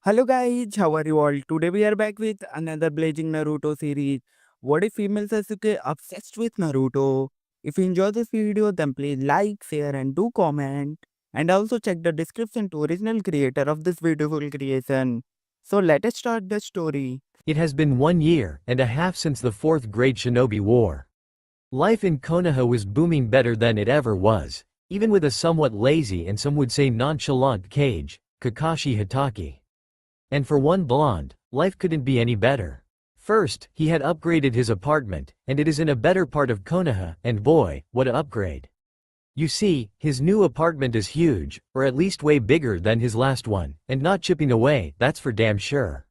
Hello guys, how are you all? Today we are back with another blazing Naruto series. What if female Sasuke obsessed with Naruto? If you enjoy this video, then please like, share and do comment. And also check the description to original creator of this beautiful creation. So let us start the story. It has been 1 year and a half since the Fourth Great Shinobi War. Life in Konoha was booming better than it ever was, even with a somewhat lazy and some would say nonchalant Kage, Kakashi Hatake. And for one blonde, life couldn't be any better. First, he had upgraded his apartment, and it is in a better part of Konoha, and boy, what a upgrade. You see, his new apartment is huge, or at least way bigger than his last one, and not chipping away, that's for damn sure.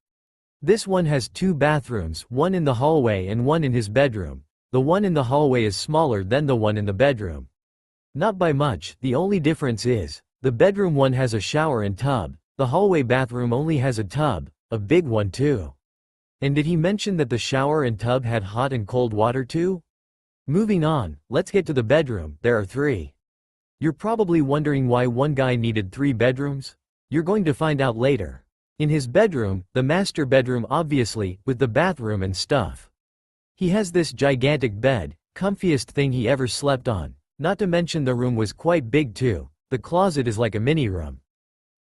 This one has 2 bathrooms, one in the hallway and one in his bedroom. The one in the hallway is smaller than the one in the bedroom. Not by much, the only difference is, the bedroom one has a shower and tub, the hallway bathroom only has a tub, a big one too. And did he mention that the shower and tub had hot and cold water too? Moving on, let's get to the bedroom, there are 3. You're probably wondering why one guy needed 3 bedrooms? You're going to find out later. In his bedroom, the master bedroom obviously, with the bathroom and stuff. He has this gigantic bed, comfiest thing he ever slept on, not to mention the room was quite big too, the closet is like a mini room.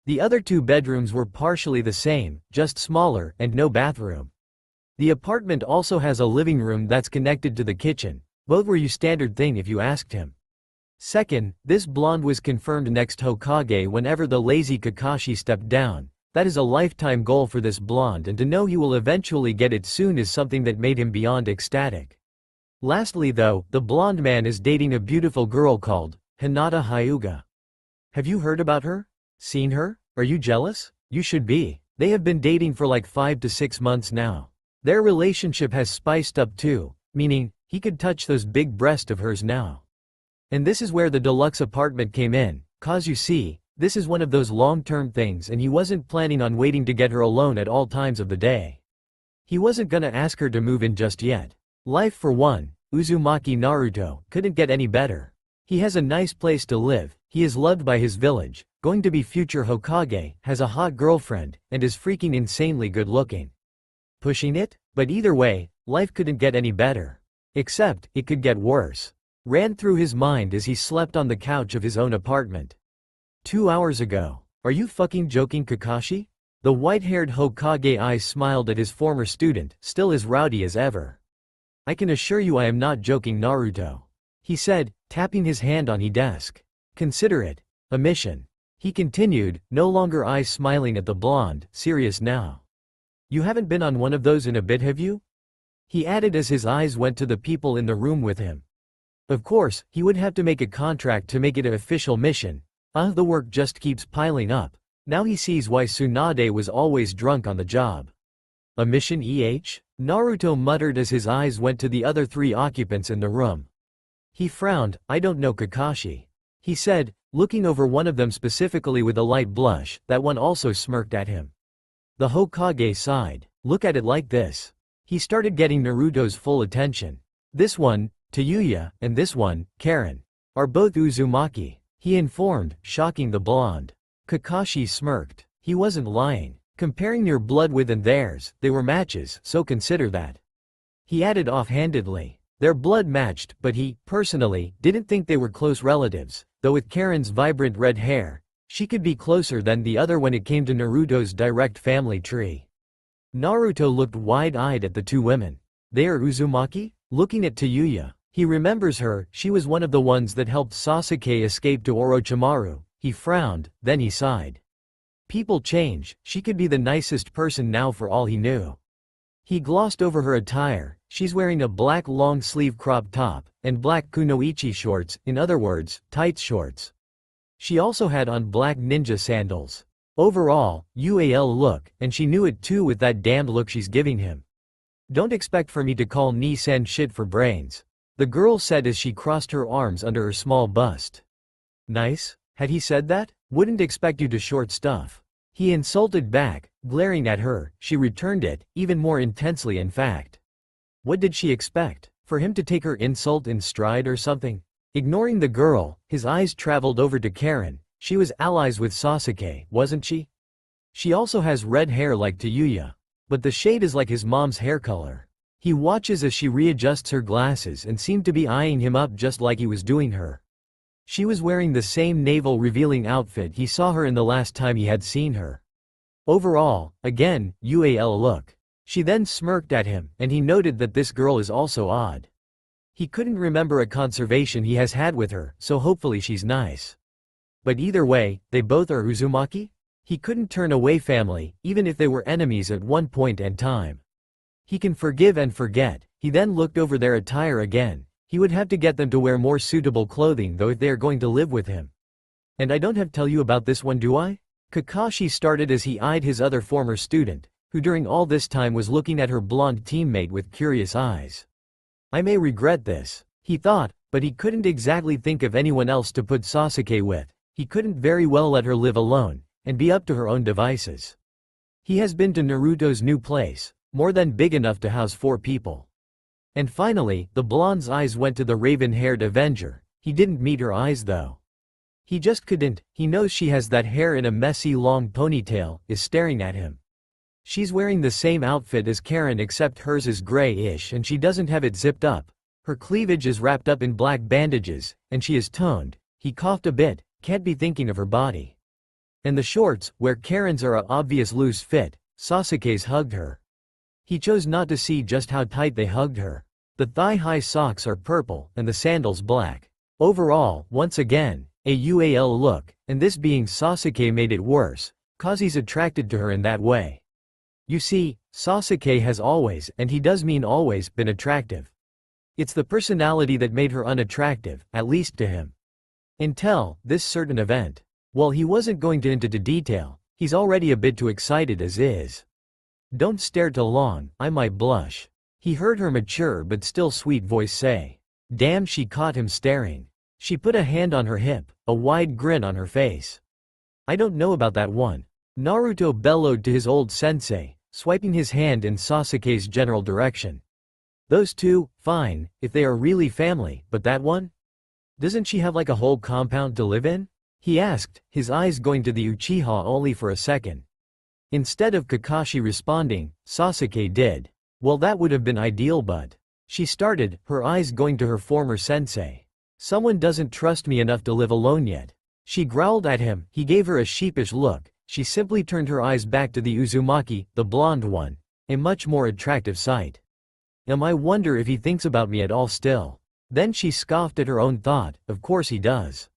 The other 2 bedrooms were partially the same, just smaller, and no bathroom. The apartment also has a living room that's connected to the kitchen, both were standard thing if you asked him. Second, this blonde was confirmed next Hokage whenever the lazy Kakashi stepped down. That is a lifetime goal for this blonde, and to know he will eventually get it soon is something that made him beyond ecstatic. Lastly though, the blonde man is dating a beautiful girl called Hinata Hyuga. Have you heard about her? Seen her? Are you jealous? You should be. They have been dating for like 5 to 6 months now. Their relationship has spiced up too, meaning, he could touch those big breasts of hers now. And this is where the deluxe apartment came in, cause you see, this is one of those long-term things and he wasn't planning on waiting to get her alone at all times of the day. He wasn't gonna ask her to move in just yet. Life for one, Uzumaki Naruto, couldn't get any better. He has a nice place to live, he is loved by his village, going to be future Hokage, has a hot girlfriend, and is freaking insanely good looking. Pushing it? But either way, life couldn't get any better. Except, it could get worse. Ran through his mind as he slept on the couch of his own apartment. 2 hours ago. Are you fucking joking, Kakashi? The white-haired Hokage eyes smiled at his former student, still as rowdy as ever. I can assure you I am not joking, Naruto. He said, tapping his hand on his desk. Consider it a mission. He continued, no longer eyes smiling at the blonde, serious now. You haven't been on one of those in a bit, have you? He added as his eyes went to the people in the room with him. Of course, he would have to make a contract to make it an official mission. The work just keeps piling up. Now he sees why Tsunade was always drunk on the job. A mission, Naruto muttered as his eyes went to the other 3 occupants in the room. He frowned, I don't know, Kakashi. He said, looking over one of them specifically with a light blush, that one also smirked at him. The Hokage sighed, look at it like this. He started getting Naruto's full attention. This one, Tayuya, and this one, Karen, are both Uzumaki. He informed, shocking the blonde. Kakashi smirked. He wasn't lying. Comparing your blood with and theirs, they were matches, so consider that. He added offhandedly. Their blood matched, but he, personally, didn't think they were close relatives, though with Karen's vibrant red hair, she could be closer than the other when it came to Naruto's direct family tree. Naruto looked wide-eyed at the 2 women. They are Uzumaki? Looking at Tayuya. He remembers her, she was one of the ones that helped Sasuke escape to Orochimaru. He frowned, then he sighed. People change, she could be the nicest person now for all he knew. He glossed over her attire, she's wearing a black long-sleeve crop top, and black kunoichi shorts, in other words, tights shorts. She also had on black ninja sandals. Overall, UAL look, and she knew it too with that damned look she's giving him. Don't expect for me to call Ni-sen shit for brains. The girl said as she crossed her arms under her small bust. Nice? Had he said that? Wouldn't expect you to short stuff. He insulted back, glaring at her. She returned it, even more intensely in fact. What did she expect? For him to take her insult in stride or something? Ignoring the girl, his eyes traveled over to Karen. She was allies with Sasuke, wasn't she? She also has red hair like Tayuya. But the shade is like his mom's hair color. He watches as she readjusts her glasses and seemed to be eyeing him up just like he was doing her. She was wearing the same navel-revealing outfit he saw her in the last time he had seen her. Overall, again, UAL look. She then smirked at him, and he noted that this girl is also odd. He couldn't remember a conversation he has had with her, so hopefully she's nice. But either way, they both are Uzumaki? He couldn't turn away family, even if they were enemies at one point in time. He can forgive and forget. He then looked over their attire again. He would have to get them to wear more suitable clothing though if they are going to live with him. And I don't have to tell you about this one, do I? Kakashi started as he eyed his other former student, who during all this time was looking at her blonde teammate with curious eyes. I may regret this, he thought, but he couldn't exactly think of anyone else to put Sasuke with. He couldn't very well let her live alone, and be up to her own devices. He has been to Naruto's new place, more than big enough to house 4 people. And finally, the blonde's eyes went to the raven-haired Avenger. He didn't meet her eyes though. He just couldn't. He knows she has that hair in a messy long ponytail, is staring at him. She's wearing the same outfit as Karen except hers is gray-ish and she doesn't have it zipped up. Her cleavage is wrapped up in black bandages, and she is toned. He coughed a bit, can't be thinking of her body. And the shorts, where Karen's are a obvious loose fit, Sasuke's hugged her. He chose not to see just how tight they hugged her. The thigh-high socks are purple, and the sandals black. Overall, once again, a UAL look, and this being Sasuke made it worse, cause he's attracted to her in that way. You see, Sasuke has always, and he does mean always, been attractive. It's the personality that made her unattractive, at least to him. Until this certain event. Well, he wasn't going to into detail, he's already a bit too excited as is. Don't stare too long, I might blush. He heard her mature but still sweet voice say. Damn, she caught him staring. She put a hand on her hip, a wide grin on her face. I don't know about that one. Naruto bellowed to his old sensei, swiping his hand in Sasuke's general direction. Those two, fine, if they are really family, but that one? Doesn't she have like a whole compound to live in? He asked, his eyes going to the Uchiha only for a second. Instead of Kakashi responding, Sasuke did. Well, that would have been ideal, but... She started, her eyes going to her former sensei. Someone doesn't trust me enough to live alone yet. She growled at him, he gave her a sheepish look. She simply turned her eyes back to the Uzumaki, the blonde one. A much more attractive sight. I wonder if he thinks about me at all still. Then she scoffed at her own thought, of course he does.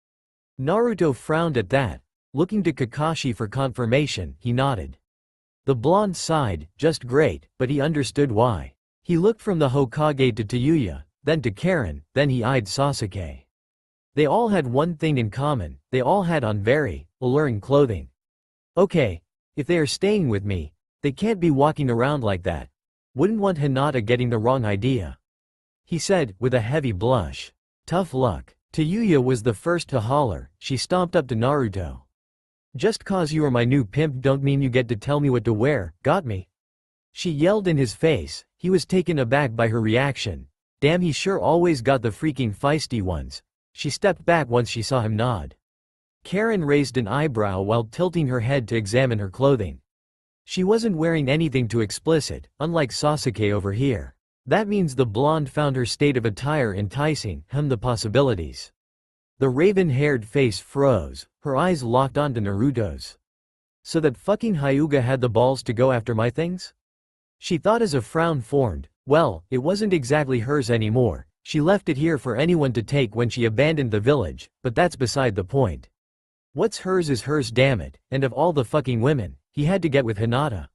Naruto frowned at that. Looking to Kakashi for confirmation, he nodded. The blonde sighed, just great, but he understood why. He looked from the Hokage to Tayuya, then to Karen, then he eyed Sasuke. They all had one thing in common, they all had on very alluring clothing. Okay, if they are staying with me, they can't be walking around like that. Wouldn't want Hinata getting the wrong idea. He said, with a heavy blush. Tough luck. Tayuya was the first to holler, she stomped up to Naruto. Just cause you are my new pimp don't mean you get to tell me what to wear, got me? She yelled in his face, he was taken aback by her reaction. Damn, he sure always got the freaking feisty ones. She stepped back once she saw him nod. Karen raised an eyebrow while tilting her head to examine her clothing. She wasn't wearing anything too explicit, unlike Sasuke over here. That means the blonde found her state of attire enticing, the possibilities. The raven-haired face froze, her eyes locked onto Naruto's. So that fucking Hyuga had the balls to go after my things? She thought as a frown formed. Well, it wasn't exactly hers anymore. She left it here for anyone to take when she abandoned the village, but that's beside the point. What's hers is hers, damn it, and of all the fucking women, he had to get with Hinata.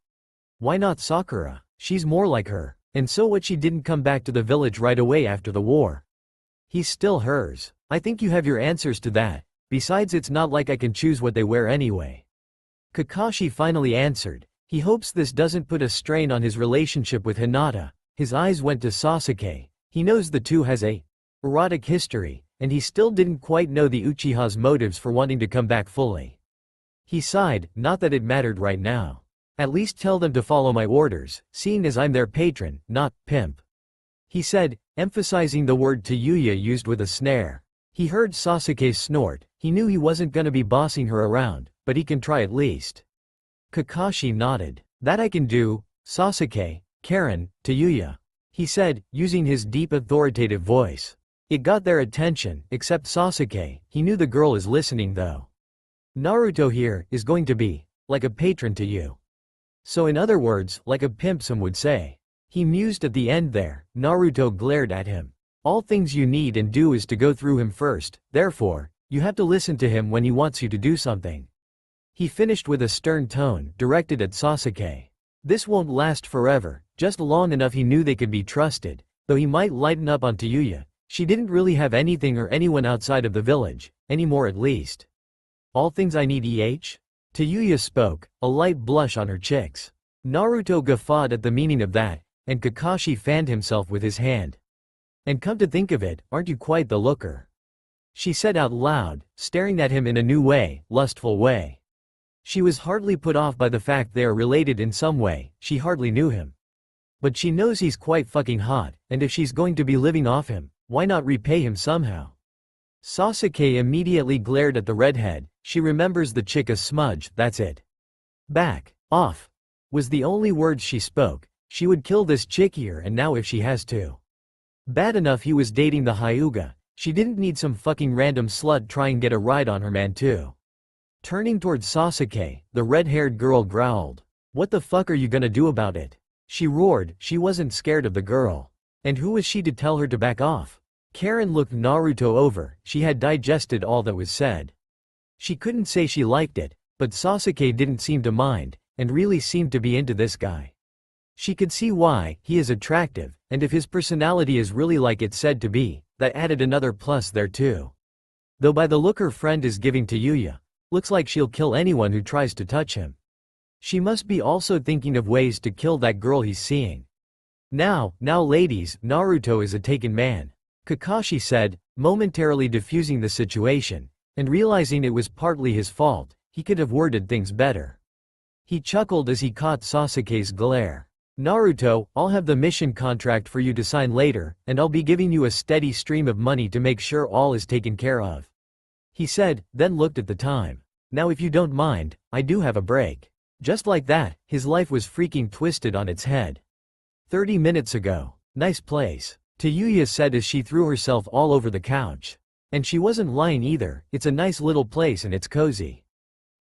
Why not Sakura? She's more like her. And so what, she didn't come back to the village right away after the war. He's still hers. I think you have your answers to that. Besides, it's not like I can choose what they wear anyway. Kakashi finally answered. He hopes this doesn't put a strain on his relationship with Hinata. His eyes went to Sasuke. He knows the two has a erotic history, and he still didn't quite know the Uchiha's motives for wanting to come back fully. He sighed, not that it mattered right now. At least tell them to follow my orders, seeing as I'm their patron, not pimp. He said, emphasizing the word Tayuya used with a snare. He heard Sasuke's snort. He knew he wasn't gonna be bossing her around, but he can try at least. Kakashi nodded. That I can do, Sasuke, Karen, to Yuya. He said, using his deep authoritative voice. It got their attention, except Sasuke. He knew the girl is listening though. Naruto here is going to be like a patron to you. So in other words, like a pimp some would say. He mused at the end there. Naruto glared at him. All things you need and do is to go through him first, therefore, you have to listen to him when he wants you to do something. He finished with a stern tone, directed at Sasuke. This won't last forever, just long enough he knew they could be trusted, though he might lighten up on Yuya. She didn't really have anything or anyone outside of the village, anymore at least. All things I need Yuya spoke, a light blush on her cheeks. Naruto guffawed at the meaning of that, and Kakashi fanned himself with his hand. And come to think of it, aren't you quite the looker? She said out loud, staring at him in a new way, lustful way. She was hardly put off by the fact they are related in some way, she hardly knew him. But she knows he's quite fucking hot, and if she's going to be living off him, why not repay him somehow? Sasuke immediately glared at the redhead. She remembers the chick a smudge, that's it. Back off was the only words she spoke. She would kill this chick here and now if she has to. Bad enough he was dating the Hyuga. She didn't need some fucking random slut try and get a ride on her man too. Turning towards Sasuke, the red-haired girl growled. What the fuck are you gonna do about it? She roared. She wasn't scared of the girl. And who was she to tell her to back off? Karen looked Naruto over. She had digested all that was said. She couldn't say she liked it, but Sasuke didn't seem to mind, and really seemed to be into this guy. She could see why. He is attractive, and if his personality is really like it's said to be, that added another plus there too. Though by the look her friend is giving to Yuya, looks like she'll kill anyone who tries to touch him. She must be also thinking of ways to kill that girl he's seeing. Now ladies, Naruto is a taken man. Kakashi said, momentarily diffusing the situation, and realizing it was partly his fault, he could have worded things better. He chuckled as he caught Sasuke's glare. Naruto, I'll have the mission contract for you to sign later, and I'll be giving you a steady stream of money to make sure all is taken care of. He said, then looked at the time. Now if you don't mind, I do have a break. Just like that, his life was freaking twisted on its head. 30 minutes ago. Nice place. Yuya said as she threw herself all over the couch. And she wasn't lying either, it's a nice little place and it's cozy.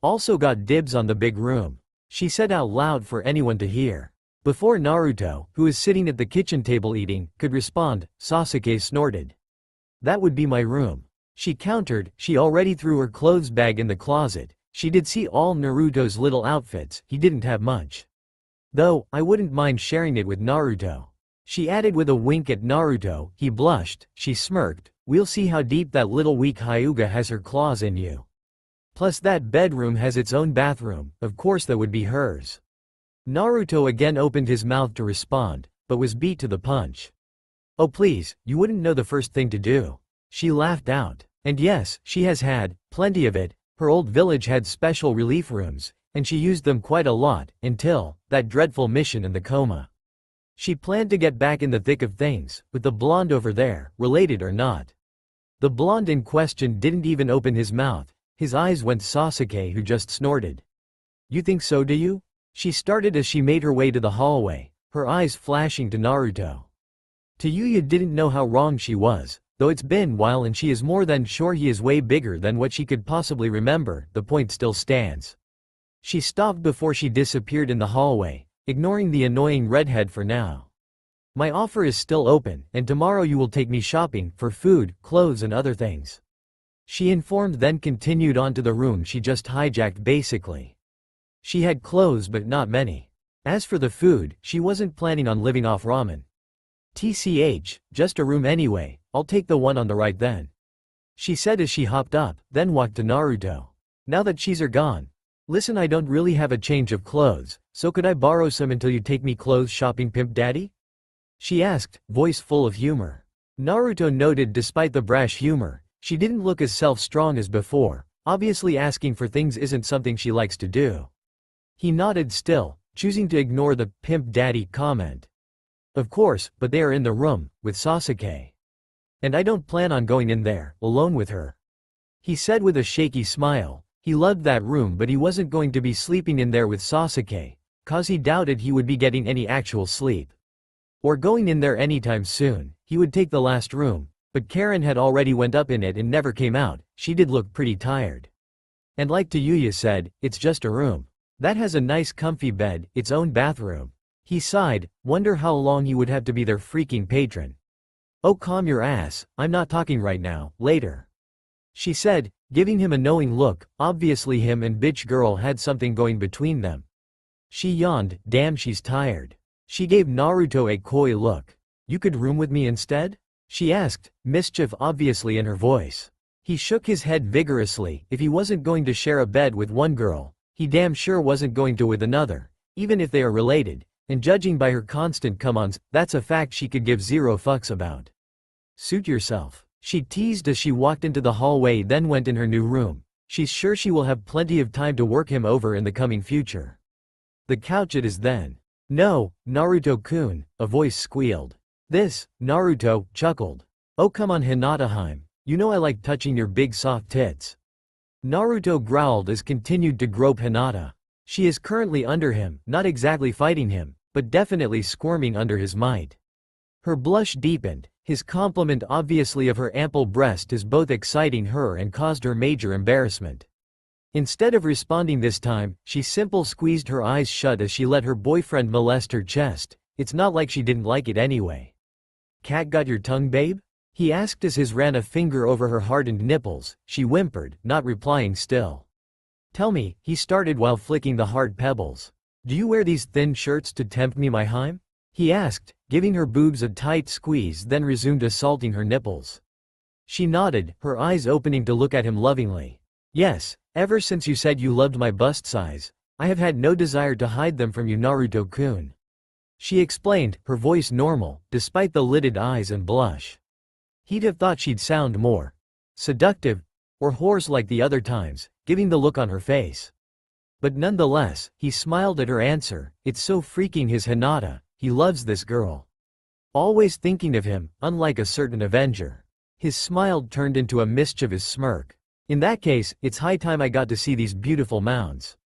Also got dibs on the big room. She said out loud for anyone to hear. Before Naruto, who is sitting at the kitchen table eating, could respond, Sasuke snorted. That would be my room. She countered. She already threw her clothes bag in the closet. She did see all Naruto's little outfits, he didn't have much. Though, I wouldn't mind sharing it with Naruto. She added with a wink at Naruto. He blushed. She smirked. We'll see how deep that little weak Hyuga has her claws in you. Plus that bedroom has its own bathroom, of course that would be hers. Naruto again opened his mouth to respond, but was beat to the punch. Oh please, you wouldn't know the first thing to do. She laughed out. And yes, she has had plenty of it. Her old village had special relief rooms, and she used them quite a lot, until that dreadful mission in the coma. She planned to get back in the thick of things, with the blonde over there, related or not. The blonde in question didn't even open his mouth. His eyes went Sasuke, who just snorted. You think so, do you? She started as she made her way to the hallway, her eyes flashing to Naruto. Yuya didn't know how wrong she was, though it's been a while and she is more than sure he is way bigger than what she could possibly remember. The point still stands. She stopped before she disappeared in the hallway, ignoring the annoying redhead for now. My offer is still open, and tomorrow you will take me shopping, for food, clothes and other things. She informed, then continued on to the room she just hijacked basically. She had clothes but not many. As for the food, she wasn't planning on living off ramen. TCH, just a room anyway, I'll take the one on the right then. She said as she hopped up, then walked to Naruto. Now that she's gone. Listen, I don't really have a change of clothes, so could I borrow some until you take me clothes shopping, pimp daddy? She asked, voice full of humor. Naruto noted despite the brash humor, she didn't look as self-strong as before. Obviously asking for things isn't something she likes to do. He nodded still, choosing to ignore the pimp daddy comment. Of course, but they are in the room, with Sasuke. And I don't plan on going in there, alone with her. He said with a shaky smile. He loved that room, but he wasn't going to be sleeping in there with Sasuke, cause he doubted he would be getting any actual sleep. Or going in there anytime soon. He would take the last room, but Karen had already went up in it and never came out. She did look pretty tired. And like Yuya said, it's just a room. That has a nice comfy bed, its own bathroom. He sighed, wonder how long he would have to be their freaking patron. Oh, calm your ass, I'm not talking right now, later. She said, giving him a knowing look. Obviously him and bitch girl had something going between them. She yawned, damn, she's tired. She gave Naruto a coy look. You could room with me instead? She asked, mischief obviously in her voice. He shook his head vigorously. If he wasn't going to share a bed with one girl, he damn sure wasn't going to with another, even if they are related, and judging by her constant come-ons, that's a fact she could give zero fucks about. Suit yourself. She teased as she walked into the hallway, then went in her new room. She's sure she will have plenty of time to work him over in the coming future. The couch it is then. No, Naruto-kun, a voice squealed. This, Naruto, chuckled. Oh come on Hinata-hime, you know I like touching your big soft tits. Naruto growled as continued to grope Hinata. She is currently under him, not exactly fighting him, but definitely squirming under his might. Her blush deepened. His compliment obviously of her ample breast is both exciting her and caused her major embarrassment. Instead of responding this time, she simply squeezed her eyes shut as she let her boyfriend molest her chest. It's not like she didn't like it anyway. Cat got your tongue, babe? He asked as his ran a finger over her hardened nipples. She whimpered, not replying still. Tell me, he started while flicking the hard pebbles. Do you wear these thin shirts to tempt me my hime? He asked, giving her boobs a tight squeeze, then resumed assaulting her nipples. She nodded, her eyes opening to look at him lovingly. Yes, ever since you said you loved my bust size, I have had no desire to hide them from you, Naruto-kun. She explained, her voice normal, despite the lidded eyes and blush. He'd have thought she'd sound more seductive, or hoarse like the other times, giving the look on her face. But nonetheless, he smiled at her answer. It's so freaking his Hinata. He loves this girl. Always thinking of him, unlike a certain Avenger. His smile turned into a mischievous smirk. In that case, it's high time I got to see these beautiful mounds.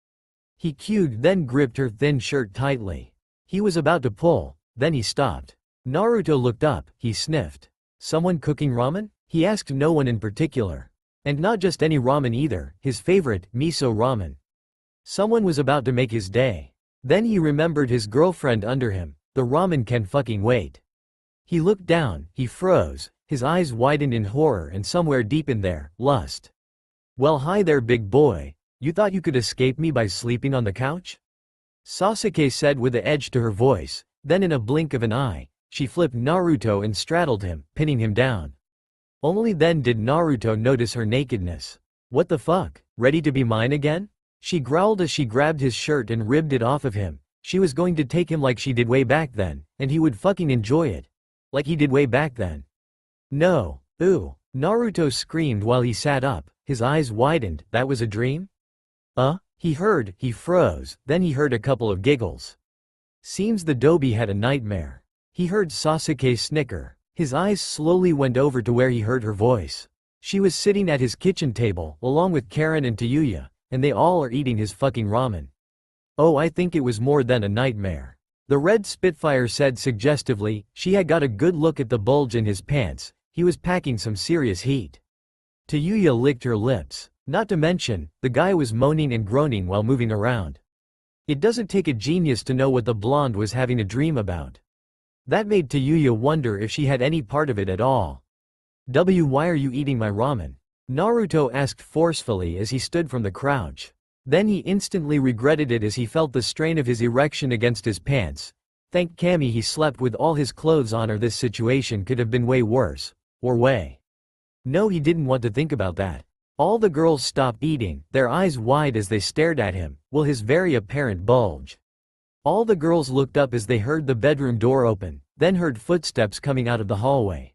He cued, then gripped her thin shirt tightly. He was about to pull, then he stopped. Naruto looked up, he sniffed. Someone cooking ramen? He asked no one in particular. And not just any ramen either, his favorite, miso ramen. Someone was about to make his day. Then he remembered his girlfriend under him. The ramen can fucking wait. He looked down, he froze, his eyes widened in horror and somewhere deep in there, lust. Well hi there big boy, you thought you could escape me by sleeping on the couch? Sasuke said with an edge to her voice, then in a blink of an eye, she flipped Naruto and straddled him, pinning him down. Only then did Naruto notice her nakedness. What the fuck, ready to be mine again? She growled as she grabbed his shirt and ripped it off of him. She was going to take him like she did way back then, and he would fucking enjoy it. Like he did way back then. No, ooh, Naruto screamed while he sat up, his eyes widened. That was a dream? He heard, he froze, then he heard a couple of giggles. Seems the Dobi had a nightmare. He heard Sasuke snicker. His eyes slowly went over to where he heard her voice. She was sitting at his kitchen table, along with Karen and Yuya, and they all are eating his fucking ramen. Oh, I think it was more than a nightmare. The red Spitfire said suggestively. She had got a good look at the bulge in his pants. He was packing some serious heat. Yuya licked her lips. Not to mention, the guy was moaning and groaning while moving around. It doesn't take a genius to know what the blonde was having a dream about. That made Yuya wonder if she had any part of it at all. Why are you eating my ramen? Naruto asked forcefully as he stood from the crouch. Then he instantly regretted it as he felt the strain of his erection against his pants. Thank Kami he slept with all his clothes on, or this situation could have been way worse. Or way. No, he didn't want to think about that. All the girls stopped eating, their eyes wide as they stared at him, while his very apparent bulge. All the girls looked up as they heard the bedroom door open, then heard footsteps coming out of the hallway.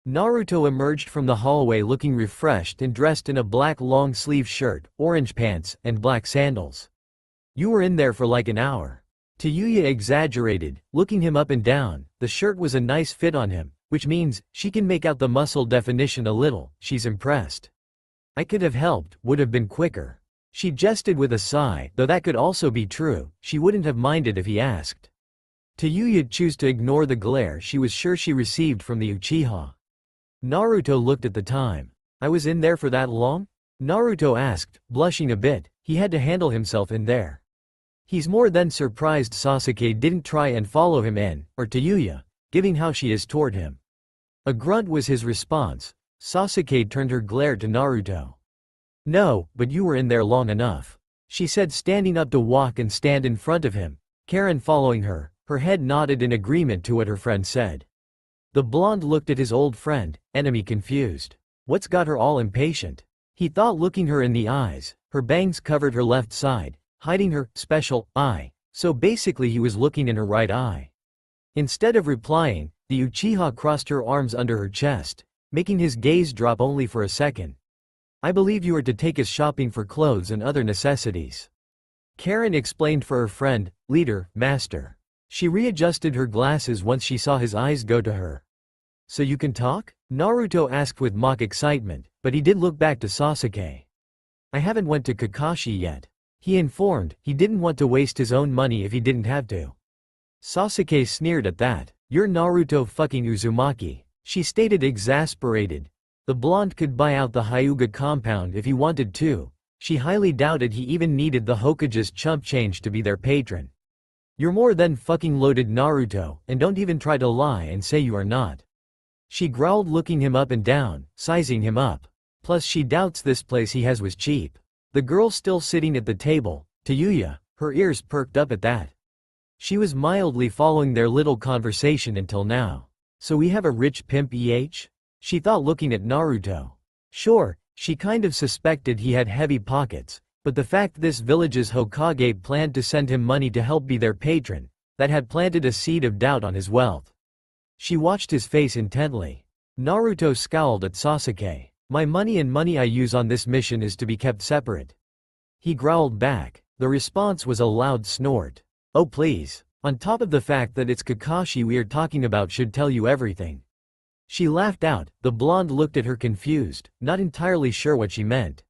Naruto emerged from the hallway looking refreshed and dressed in a black long-sleeve shirt, orange pants, and black sandals. You were in there for like an hour. Yuya exaggerated, looking him up and down. The shirt was a nice fit on him, which means she can make out the muscle definition a little. She's impressed. I could have helped, would have been quicker. She jested with a sigh, though that could also be true. She wouldn't have minded if he asked. Tayuya chose to ignore the glare she was sure she received from the Uchiha. Naruto looked at the time. I was in there for that long? Naruto asked, blushing a bit. He had to handle himself in there. He's more than surprised Sasuke didn't try and follow him in, or Tayuya, given how she is toward him. A grunt was his response. Sasuke turned her glare to Naruto. No, but you were in there long enough, she said, standing up to walk and stand in front of him. Karen following her, her head nodded in agreement to what her friend said. The blonde looked at his old friend, enemy confused. What's got her all impatient? He thought, looking her in the eyes. Her bangs covered her left side, hiding her special eye, so basically he was looking in her right eye. Instead of replying, the Uchiha crossed her arms under her chest, making his gaze drop only for a second. I believe you are to take us shopping for clothes and other necessities. Karen explained for her friend, leader, master. She readjusted her glasses once she saw his eyes go to her. So you can talk? Naruto asked with mock excitement, but he did look back to Sasuke. I haven't went to Kakashi yet, he informed. He didn't want to waste his own money if he didn't have to. Sasuke sneered at that. You're Naruto fucking Uzumaki, she stated, exasperated. The blonde could buy out the Hyuga compound if he wanted to. She highly doubted he even needed the Hokage's chump change to be their patron. You're more than fucking loaded, Naruto, and don't even try to lie and say you are not. She growled, looking him up and down, sizing him up. Plus she doubts this place he has was cheap. The girl still sitting at the table, Tayuya, her ears perked up at that. She was mildly following their little conversation until now. So we have a rich pimp she thought, looking at Naruto. Sure, she kind of suspected he had heavy pockets, but the fact this village's Hokage planned to send him money to help be their patron, that had planted a seed of doubt on his wealth. She watched his face intently. Naruto scowled at Sasuke. My money and money I use on this mission is to be kept separate. He growled back. The response was a loud snort. Oh please. On top of the fact that it's Kakashi we are talking about should tell you everything. She laughed out. The blonde looked at her confused, not entirely sure what she meant.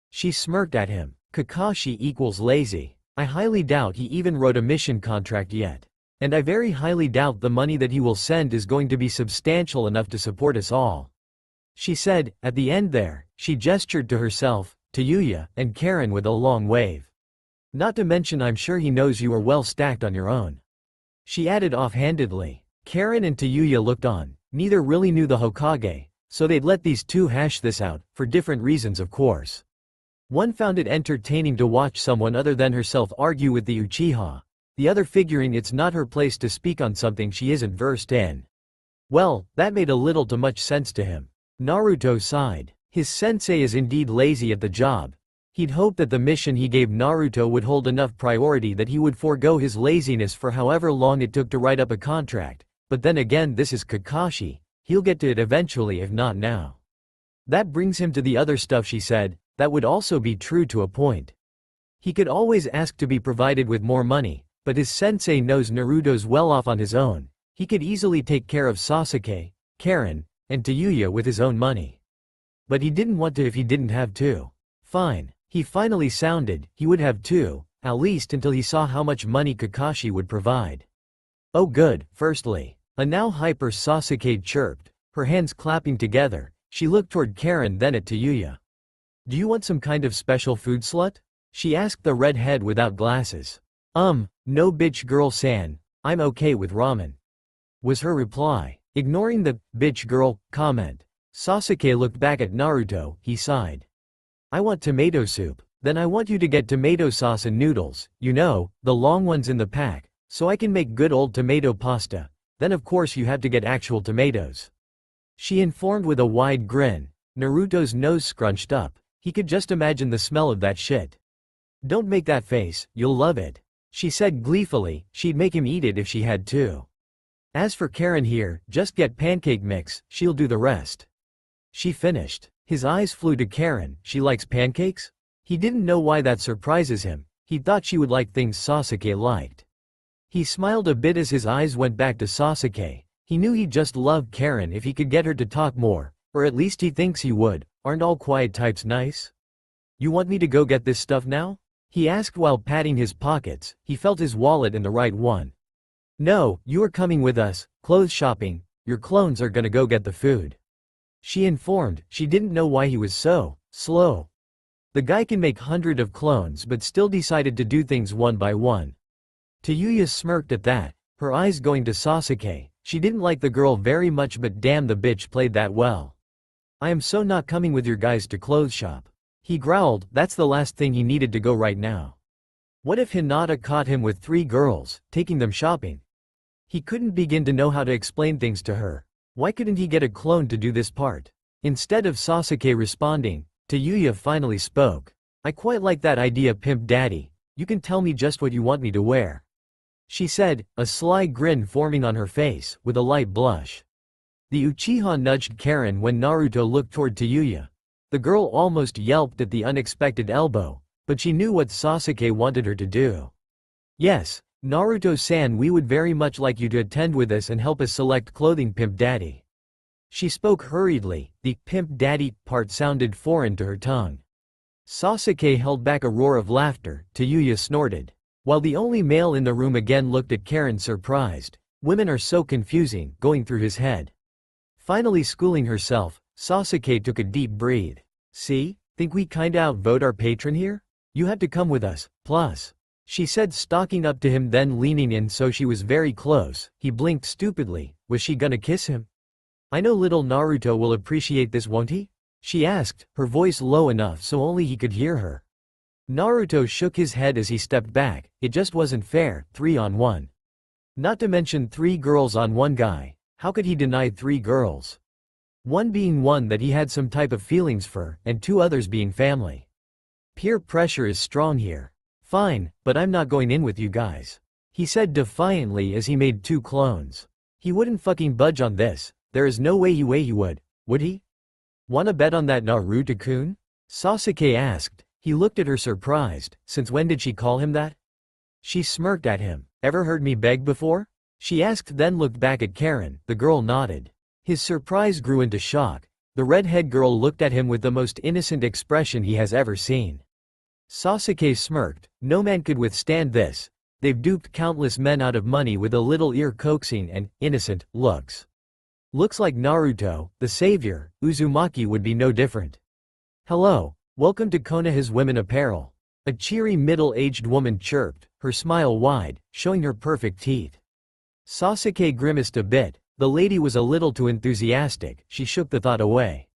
She smirked at him. Kakashi equals lazy. I highly doubt he even wrote a mission contract yet. And I very highly doubt the money that he will send is going to be substantial enough to support us all. She said. At the end there, she gestured to herself, Tayuya, and Karen with a long wave. Not to mention I'm sure he knows you are well stacked on your own. She added offhandedly. Karen and Tayuya looked on. Neither really knew the Hokage, so they'd let these two hash this out, for different reasons of course. One found it entertaining to watch someone other than herself argue with the Uchiha, the other figuring it's not her place to speak on something she isn't versed in. Well, that made a little too much sense to him. Naruto sighed. His sensei is indeed lazy at the job. He'd hoped that the mission he gave Naruto would hold enough priority that he would forego his laziness for however long it took to write up a contract. But then again, this is Kakashi, he'll get to it eventually if not now. That brings him to the other stuff, she said. That would also be true to a point. He could always ask to be provided with more money, but his sensei knows Naruto's well off on his own. He could easily take care of Sasuke, Karen, and Tayuya with his own money. But he didn't want to if he didn't have to. Fine, he finally sounded, he would have to, at least until he saw how much money Kakashi would provide. Oh good, firstly. A now hyper Sasuke chirped, her hands clapping together. She looked toward Karen, then at Tayuya. Do you want some kind of special food, slut? She asked the redhead without glasses. No bitch girl san, I'm okay with ramen, was her reply. Ignoring the bitch girl comment, Sasuke looked back at Naruto. He sighed. I want tomato soup. Then I want you to get tomato sauce and noodles, you know, the long ones in the pack, so I can make good old tomato pasta. Then of course you have to get actual tomatoes. She informed with a wide grin. Naruto's nose scrunched up. He could just imagine the smell of that shit. Don't make that face, you'll love it, she said gleefully. She'd make him eat it if she had to. As for Karen here, just get pancake mix, she'll do the rest. She finished. His eyes flew to Karen. She likes pancakes? He didn't know why that surprises him. He thought she would like things Sasuke liked. He smiled a bit as his eyes went back to Sasuke. He knew he'd just love Karen if he could get her to talk more, or at least he thinks he would. Aren't all quiet types nice? You want me to go get this stuff now? He asked while patting his pockets. He felt his wallet in the right one. No, you are coming with us, clothes shopping. Your clones are gonna go get the food. She informed. She didn't know why he was so slow. The guy can make hundreds of clones but still decided to do things one by one. Tayuya smirked at that, her eyes going to Sasuke. She didn't like the girl very much, but damn, the bitch played that well. I am so not coming with your guys to clothes shop. He growled. That's the last thing he needed to go right now. What if Hinata caught him with 3 girls, taking them shopping? He couldn't begin to know how to explain things to her. Why couldn't he get a clone to do this part? Instead of Sasuke responding, Tayuya finally spoke. I quite like that idea, Pimp Daddy. You can tell me just what you want me to wear. She said, a sly grin forming on her face, with a light blush. The Uchiha nudged Karen when Naruto looked toward Tayuya. The girl almost yelped at the unexpected elbow, but she knew what Sasuke wanted her to do. Yes, Naruto-san, we would very much like you to attend with us and help us select clothing, Pimp Daddy. She spoke hurriedly. The Pimp Daddy part sounded foreign to her tongue. Sasuke held back a roar of laughter. Tayuya snorted. While the only male in the room again looked at Karen surprised. Women are so confusing, going through his head. Finally schooling herself, Sasuke took a deep breath. See, think we kinda outvote our patron here? You have to come with us, plus. She said, stalking up to him, then leaning in so she was very close. He blinked stupidly. Was she gonna kiss him? I know little Naruto will appreciate this, won't he? She asked, her voice low enough so only he could hear her. Naruto shook his head as he stepped back. It just wasn't fair, 3 on 1. Not to mention 3 girls on 1 guy. How could he deny 3 girls? One being one that he had some type of feelings for, and 2 others being family. Peer pressure is strong here. Fine, but I'm not going in with you guys. He said defiantly as he made 2 clones. He wouldn't fucking budge on this. There is no way he would he? Wanna bet on that, Naruto-kun? Sasuke asked. He looked at her surprised. Since when did she call him that? She smirked at him. Ever heard me beg before? She asked, then looked back at Karen. The girl nodded. His surprise grew into shock. The redhead girl looked at him with the most innocent expression he has ever seen. Sasuke smirked. No man could withstand this. They've duped countless men out of money with a little ear-coaxing and innocent looks. Looks like Naruto, the savior, Uzumaki would be no different. Hello, welcome to Konoha's Women Apparel. A cheery middle-aged woman chirped, her smile wide, showing her perfect teeth. Sasuke grimaced a bit. The lady was a little too enthusiastic. She shook the thought away.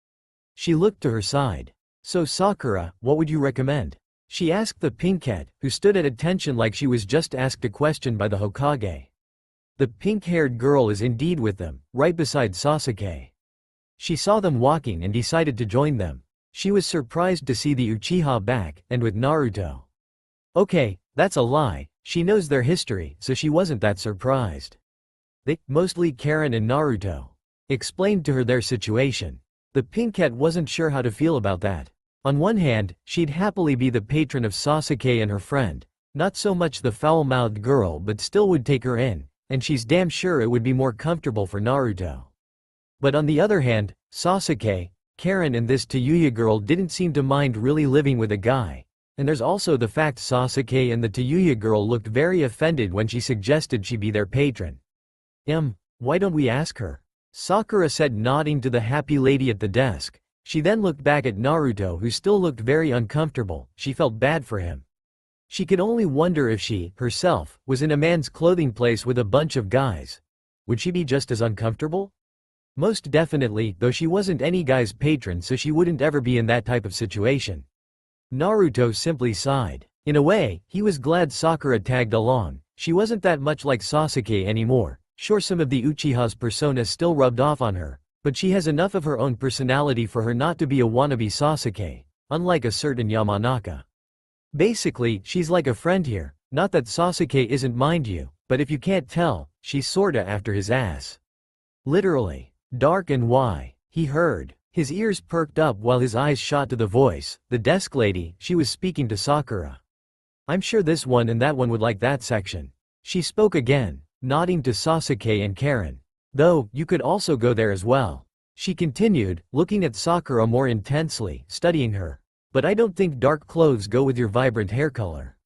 She looked to her side. So Sakura, what would you recommend? She asked the pinkette, who stood at attention like she was just asked a question by the Hokage. The pink-haired girl is indeed with them, right beside Sasuke. She saw them walking and decided to join them. She was surprised to see the Uchiha back, and with Naruto. Okay, that's a lie. She knows their history, so she wasn't that surprised. They, mostly Karen and Naruto, explained to her their situation. The pinkette wasn't sure how to feel about that. On one hand, she'd happily be the patron of Sasuke and her friend. Not so much the foul-mouthed girl, but still would take her in, and she's damn sure it would be more comfortable for Naruto. But on the other hand, Sasuke, Karen and this Tayuya girl didn't seem to mind really living with a guy. And there's also the fact Sasuke and the Tayuya girl looked very offended when she suggested she be their patron. Why don't we ask her? Sakura said, nodding to the happy lady at the desk. She then looked back at Naruto, who still looked very uncomfortable. She felt bad for him. She could only wonder if she, herself, was in a man's clothing place with a bunch of guys. Would she be just as uncomfortable? Most definitely, though she wasn't any guy's patron, so she wouldn't ever be in that type of situation. Naruto simply sighed. In a way, he was glad Sakura tagged along. She wasn't that much like Sasuke anymore. Sure, some of the Uchiha's persona still rubbed off on her, but she has enough of her own personality for her not to be a wannabe Sasuke, unlike a certain Yamanaka. Basically, she's like a friend here. Not that Sasuke isn't, mind you, but if you can't tell, she's sorta after his ass. Literally. Dark and why? He heard. His ears perked up while his eyes shot to the voice, the desk lady. She was speaking to Sakura. I'm sure this one and that one would like that section. She spoke again, nodding to Sasuke and Karen. Though, you could also go there as well. She continued, looking at Sakura more intensely, studying her. But I don't think dark clothes go with your vibrant hair color.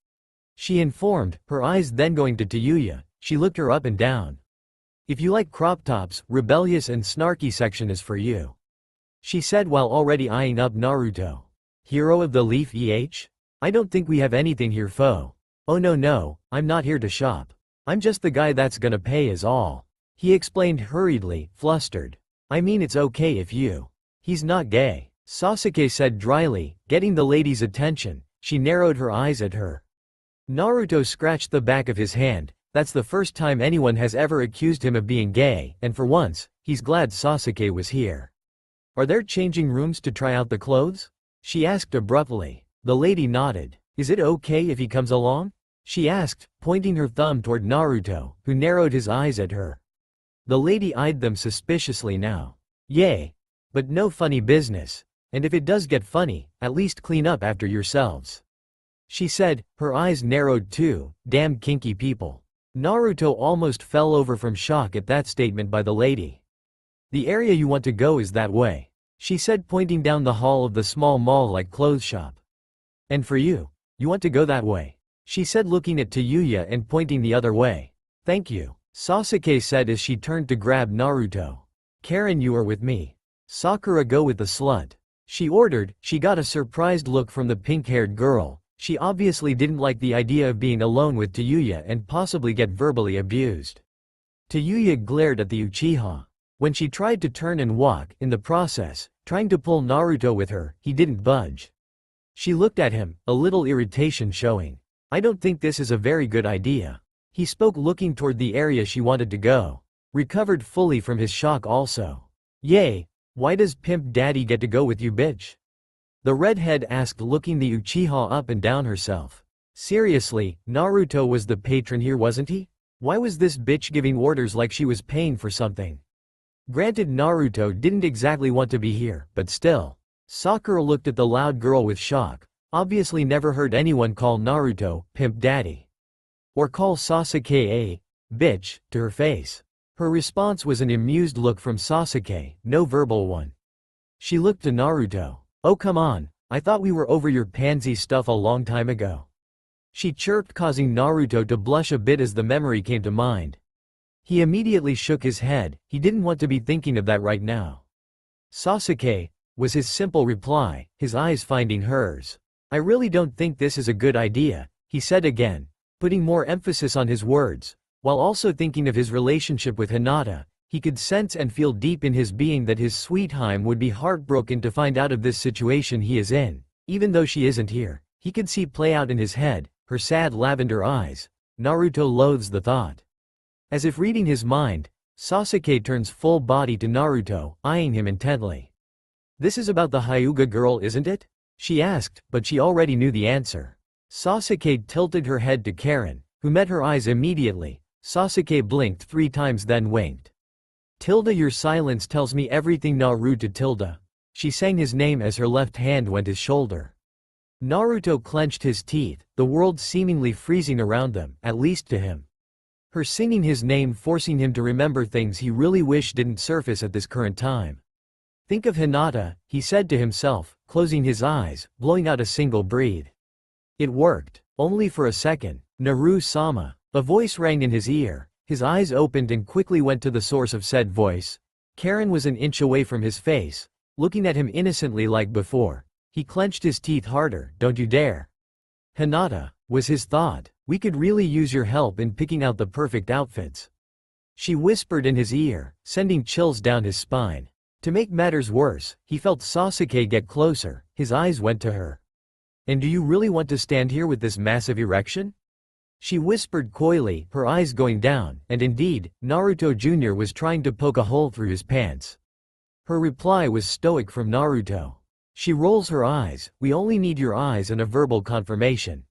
She informed, her eyes then going to Tayuya. She looked her up and down. If you like crop tops, rebellious and snarky section is for you. She said while already eyeing up Naruto. Hero of the Leaf I don't think we have anything here foe. Oh no, I'm not here to shop. I'm just the guy that's gonna pay is all. He explained hurriedly, flustered. I mean it's okay if you. He's not gay. Sasuke said dryly, getting the lady's attention. She narrowed her eyes at her. Naruto scratched the back of his hand. That's the first time anyone has ever accused him of being gay, and for once, he's glad Sasuke was here. Are there changing rooms to try out the clothes? She asked abruptly. The lady nodded. Is it okay if he comes along? She asked, pointing her thumb toward Naruto, who narrowed his eyes at her. The lady eyed them suspiciously now. Yay. But no funny business. And if it does get funny, at least clean up after yourselves. She said, her eyes narrowed too. Damn kinky people. Naruto almost fell over from shock at that statement by the lady. The area you want to go is that way, she said, pointing down the hall of the small mall-like clothes shop. And for you, you want to go that way, she said, looking at Tayuya and pointing the other way. Thank you, Sasuke said as she turned to grab Naruto. Karen, you are with me. Sakura, go with the slut, she ordered. She got a surprised look from the pink-haired girl. She obviously didn't like the idea of being alone with Tayuya and possibly get verbally abused. Tayuya glared at the Uchiha. When she tried to turn and walk, in the process, trying to pull Naruto with her, he didn't budge. She looked at him, a little irritation showing. I don't think this is a very good idea. He spoke, looking toward the area she wanted to go. Recovered fully from his shock also. Yay, why does Pimp Daddy get to go with you, bitch? The redhead asked, looking the Uchiha up and down herself. Seriously, Naruto was the patron here, wasn't he? Why was this bitch giving orders like she was paying for something? Granted, Naruto didn't exactly want to be here, but still. Sakura looked at the loud girl with shock. Obviously never heard anyone call Naruto Pimp Daddy. Or call Sasuke a bitch to her face. Her response was an amused look from Sasuke, no verbal one. She looked to Naruto. Oh come on, I thought we were over your pansy stuff a long time ago. She chirped, causing Naruto to blush a bit as the memory came to mind. He immediately shook his head. He didn't want to be thinking of that right now. Sasuke, was his simple reply, his eyes finding hers. I really don't think this is a good idea, he said again, putting more emphasis on his words, while also thinking of his relationship with Hinata. He could sense and feel deep in his being that his sweet Haim would be heartbroken to find out of this situation he is in. Even though she isn't here, he could see play out in his head, her sad lavender eyes. Naruto loathes the thought. As if reading his mind, Sasuke turns full body to Naruto, eyeing him intently. This is about the Hyuga girl, isn't it? She asked, but she already knew the answer. Sasuke tilted her head to Karen, who met her eyes immediately. Sasuke blinked 3 times then winked. Tilda, your silence tells me everything. Naruto Tilda. She sang his name as her left hand went his shoulder. Naruto clenched his teeth, the world seemingly freezing around them, at least to him. Her singing his name forcing him to remember things he really wished didn't surface at this current time. Think of Hinata, he said to himself, closing his eyes, blowing out a single breath. It worked. Only for a second. Naru-sama. A voice rang in his ear. His eyes opened and quickly went to the source of said voice. Karen was an inch away from his face, looking at him innocently like before. He clenched his teeth harder. Don't you dare. Hinata, was his thought. We could really use your help in picking out the perfect outfits. She whispered in his ear, sending chills down his spine. To make matters worse, he felt Sasuke get closer. His eyes went to her. And do you really want to stand here with this massive erection? She whispered coyly, her eyes going down, and indeed, Naruto Jr. was trying to poke a hole through his pants. Her reply was stoic from Naruto. She rolls her eyes. We only need your eyes and a verbal confirmation.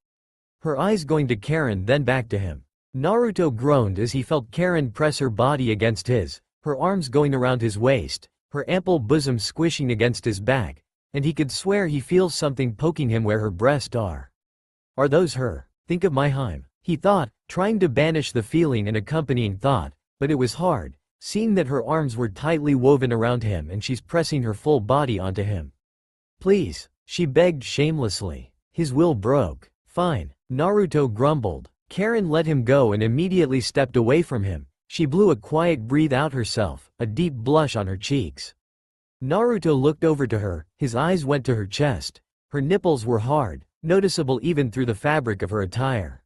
Her eyes going to Karen then back to him. Naruto groaned as he felt Karen press her body against his, her arms going around his waist, her ample bosom squishing against his back, and he could swear he feels something poking him where her breasts are. Are those her? Think of my Haim, he thought, trying to banish the feeling and accompanying thought, but it was hard, seeing that her arms were tightly woven around him and she's pressing her full body onto him. Please, She begged shamelessly. His will broke. Fine, Naruto grumbled. Karen let him go and immediately stepped away from him. She blew a quiet breath out herself, a deep blush on her cheeks. Naruto looked over to her, his eyes went to her chest. Her nipples were hard, noticeable even through the fabric of her attire.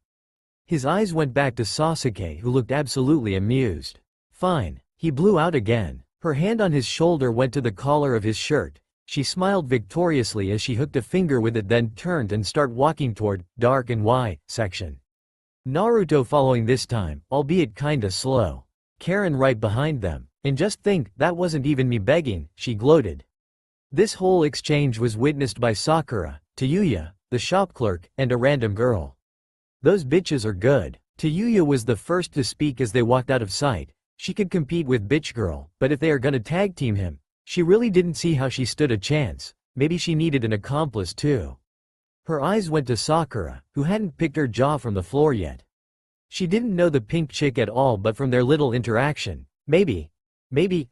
His eyes went back to Sasuke, who looked absolutely amused. Fine, he blew out again. Her hand on his shoulder went to the collar of his shirt. She smiled victoriously as she hooked a finger with it, then turned and started walking toward dark and Y section. Naruto following this time, albeit kinda slow. Karen right behind them. And just think, that wasn't even me begging, she gloated. This whole exchange was witnessed by Sakura, Tayuya, the shop clerk, and a random girl. Those bitches are good. Tayuya was the first to speak as they walked out of sight. She could compete with bitch girl, but if they are gonna tag team him, she really didn't see how she stood a chance. Maybe she needed an accomplice too. Her eyes went to Sakura, who hadn't picked her jaw from the floor yet. She didn't know the pink chick at all, but from their little interaction, maybe,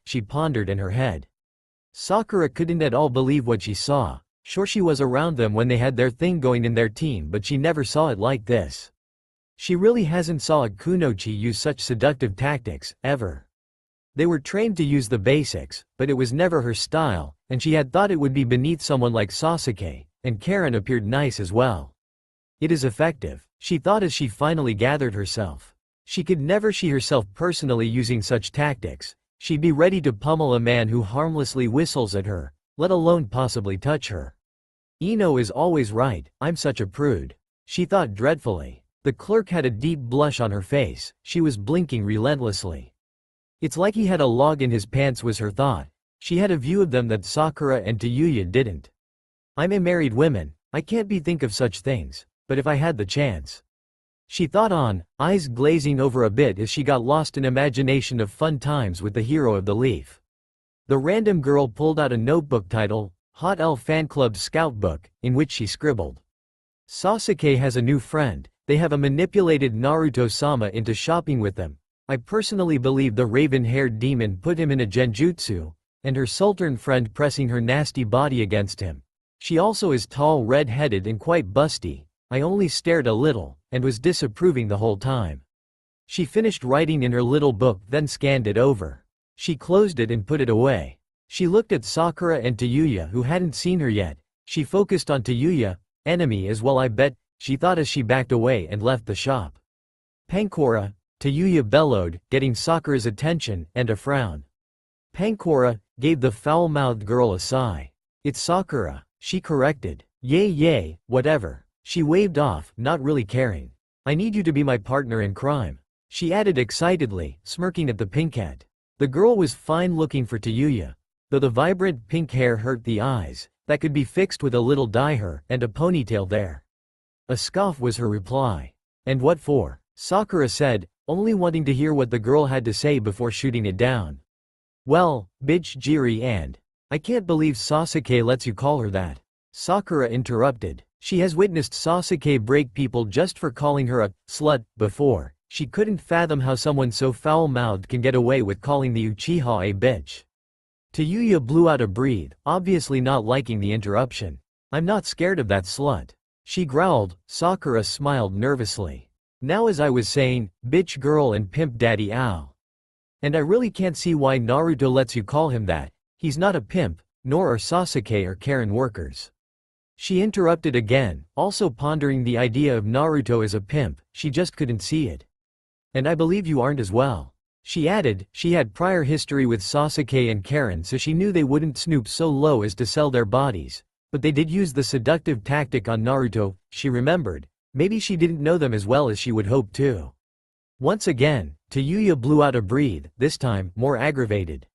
she pondered in her head. Sakura couldn't at all believe what she saw. Sure, she was around them when they had their thing going in their team, but she never saw it like this. She really hasn't saw a kunoichi use such seductive tactics, ever. They were trained to use the basics, but it was never her style, and she had thought it would be beneath someone like Sasuke, and Karen appeared nice as well. It is effective, she thought as she finally gathered herself. She could never see herself personally using such tactics. She'd be ready to pummel a man who harmlessly whistles at her, let alone possibly touch her. Ino is always right, I'm such a prude. She thought dreadfully. The clerk had a deep blush on her face, she was blinking relentlessly. It's like he had a log in his pants, was her thought. She had a view of them that Sakura and Tayuya didn't. I'm a married woman, I can't think of such things, but if I had the chance. She thought on, eyes glazing over a bit as she got lost in imagination of fun times with the hero of the leaf. The random girl pulled out a notebook titled, Hot L Fan Club Scout Book, in which she scribbled. Sasuke has a new friend, they have a manipulated Naruto-sama into shopping with them. I personally believe the raven-haired demon put him in a genjutsu, and her sultern friend pressing her nasty body against him. She also is tall, red-headed and quite busty. I only stared a little, and was disapproving the whole time. She finished writing in her little book, then scanned it over. She closed it and put it away. She looked at Sakura and Tayuya, who hadn't seen her yet. She focused on Tayuya, enemy as well I bet, she thought as she backed away and left the shop. Pankora, Tayuya bellowed, getting Sakura's attention, and a frown. Pankora gave the foul-mouthed girl a sigh. It's Sakura, she corrected. Yay, whatever. She waved off, not really caring. I need you to be my partner in crime. She added excitedly, smirking at the pinkette. The girl was fine looking for Tayuya, though the vibrant pink hair hurt the eyes, that could be fixed with a little dye hair and a ponytail there. A scoff was her reply. And what for? Sakura said, only wanting to hear what the girl had to say before shooting it down. Well, bitch Jiri, and I can't believe Sasuke lets you call her that. Sakura interrupted. She has witnessed Sasuke break people just for calling her a slut before. She couldn't fathom how someone so foul-mouthed can get away with calling the Uchiha a bitch. Tayuya blew out a breath, obviously not liking the interruption. I'm not scared of that slut. She growled. Sakura smiled nervously. Now as I was saying, bitch girl and pimp daddy ow. And I really can't see why Naruto lets you call him that. He's not a pimp, nor are Sasuke or Karen workers. She interrupted again, also pondering the idea of Naruto as a pimp, she just couldn't see it. And I believe you aren't as well. She added, she had prior history with Sasuke and Karen, so she knew they wouldn't snoop so low as to sell their bodies. But they did use the seductive tactic on Naruto, she remembered. Maybe she didn't know them as well as she would hope to. Once again, Tayuya blew out a breath, this time, more aggravated.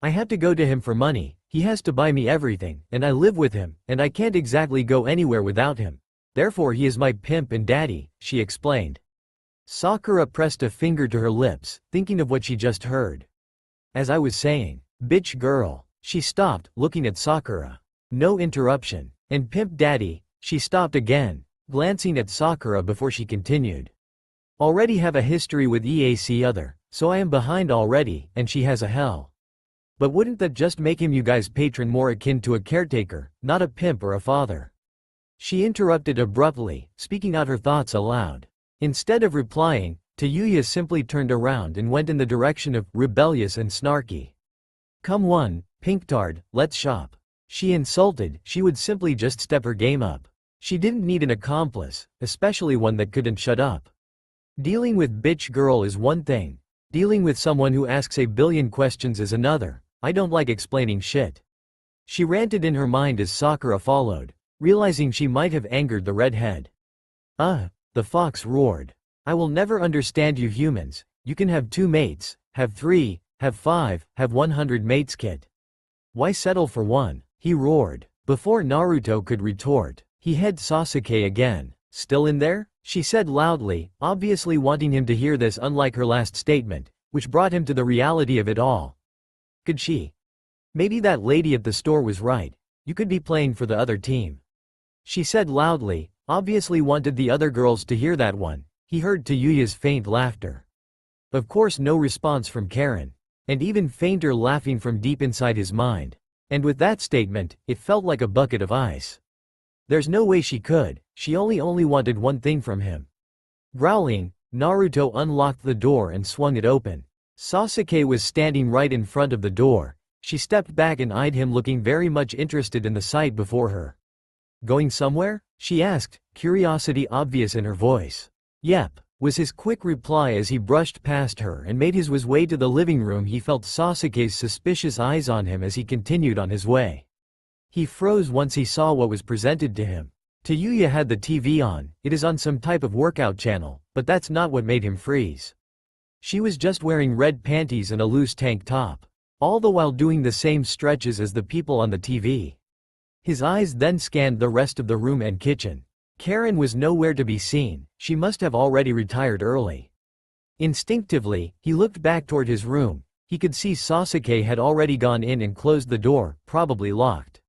I have to go to him for money, he has to buy me everything, and I live with him, and I can't exactly go anywhere without him. Therefore he is my pimp and daddy, she explained. Sakura pressed a finger to her lips, thinking of what she just heard. As I was saying, bitch girl, she stopped, looking at Sakura. No interruption. And pimp daddy, she stopped again, glancing at Sakura before she continued. Already have a history with EAC other, so I am behind already, and she has a hell. But wouldn't that just make him you guys' patron more akin to a caretaker, not a pimp or a father? She interrupted abruptly, speaking out her thoughts aloud. Instead of replying, Tayuya simply turned around and went in the direction of rebellious and snarky. Come on, Pinktard, let's shop. She insulted, she would simply just step her game up. She didn't need an accomplice, especially one that couldn't shut up. Dealing with bitch girl is one thing. Dealing with someone who asks a billion questions is another. I don't like explaining shit. She ranted in her mind as Sakura followed, realizing she might have angered the redhead. The fox roared. I will never understand you humans. You can have 2 mates, have 3, have 5, have 100 mates kid. Why settle for 1? He roared. Before Naruto could retort, he had Sasuke again. Still in there? She said loudly, obviously wanting him to hear this, unlike her last statement, which brought him to the reality of it all. Could she? Maybe that lady at the store was right. You could be playing for the other team. She said loudly, obviously wanted the other girls to hear that one. He heard Tayuya's faint laughter. Of course, no response from Karen. And even fainter laughing from deep inside his mind. And with that statement, it felt like a bucket of ice. There's no way she could. She only wanted one thing from him. Growling, Naruto unlocked the door and swung it open. Sasuke was standing right in front of the door. She stepped back and eyed him, looking very much interested in the sight before her. Going somewhere? She asked, curiosity obvious in her voice. Yep, was his quick reply as he brushed past her and made his way to the living room. He felt Sasuke's suspicious eyes on him as he continued on his way. He froze once he saw what was presented to him. Tayuya had the TV on. It is on some type of workout channel, but that's not what made him freeze. She was just wearing red panties and a loose tank top, all the while doing the same stretches as the people on the TV. His eyes then scanned the rest of the room and kitchen. Karen was nowhere to be seen. She must have already retired early. Instinctively, he looked back toward his room. He could see Sasuke had already gone in and closed the door, probably locked.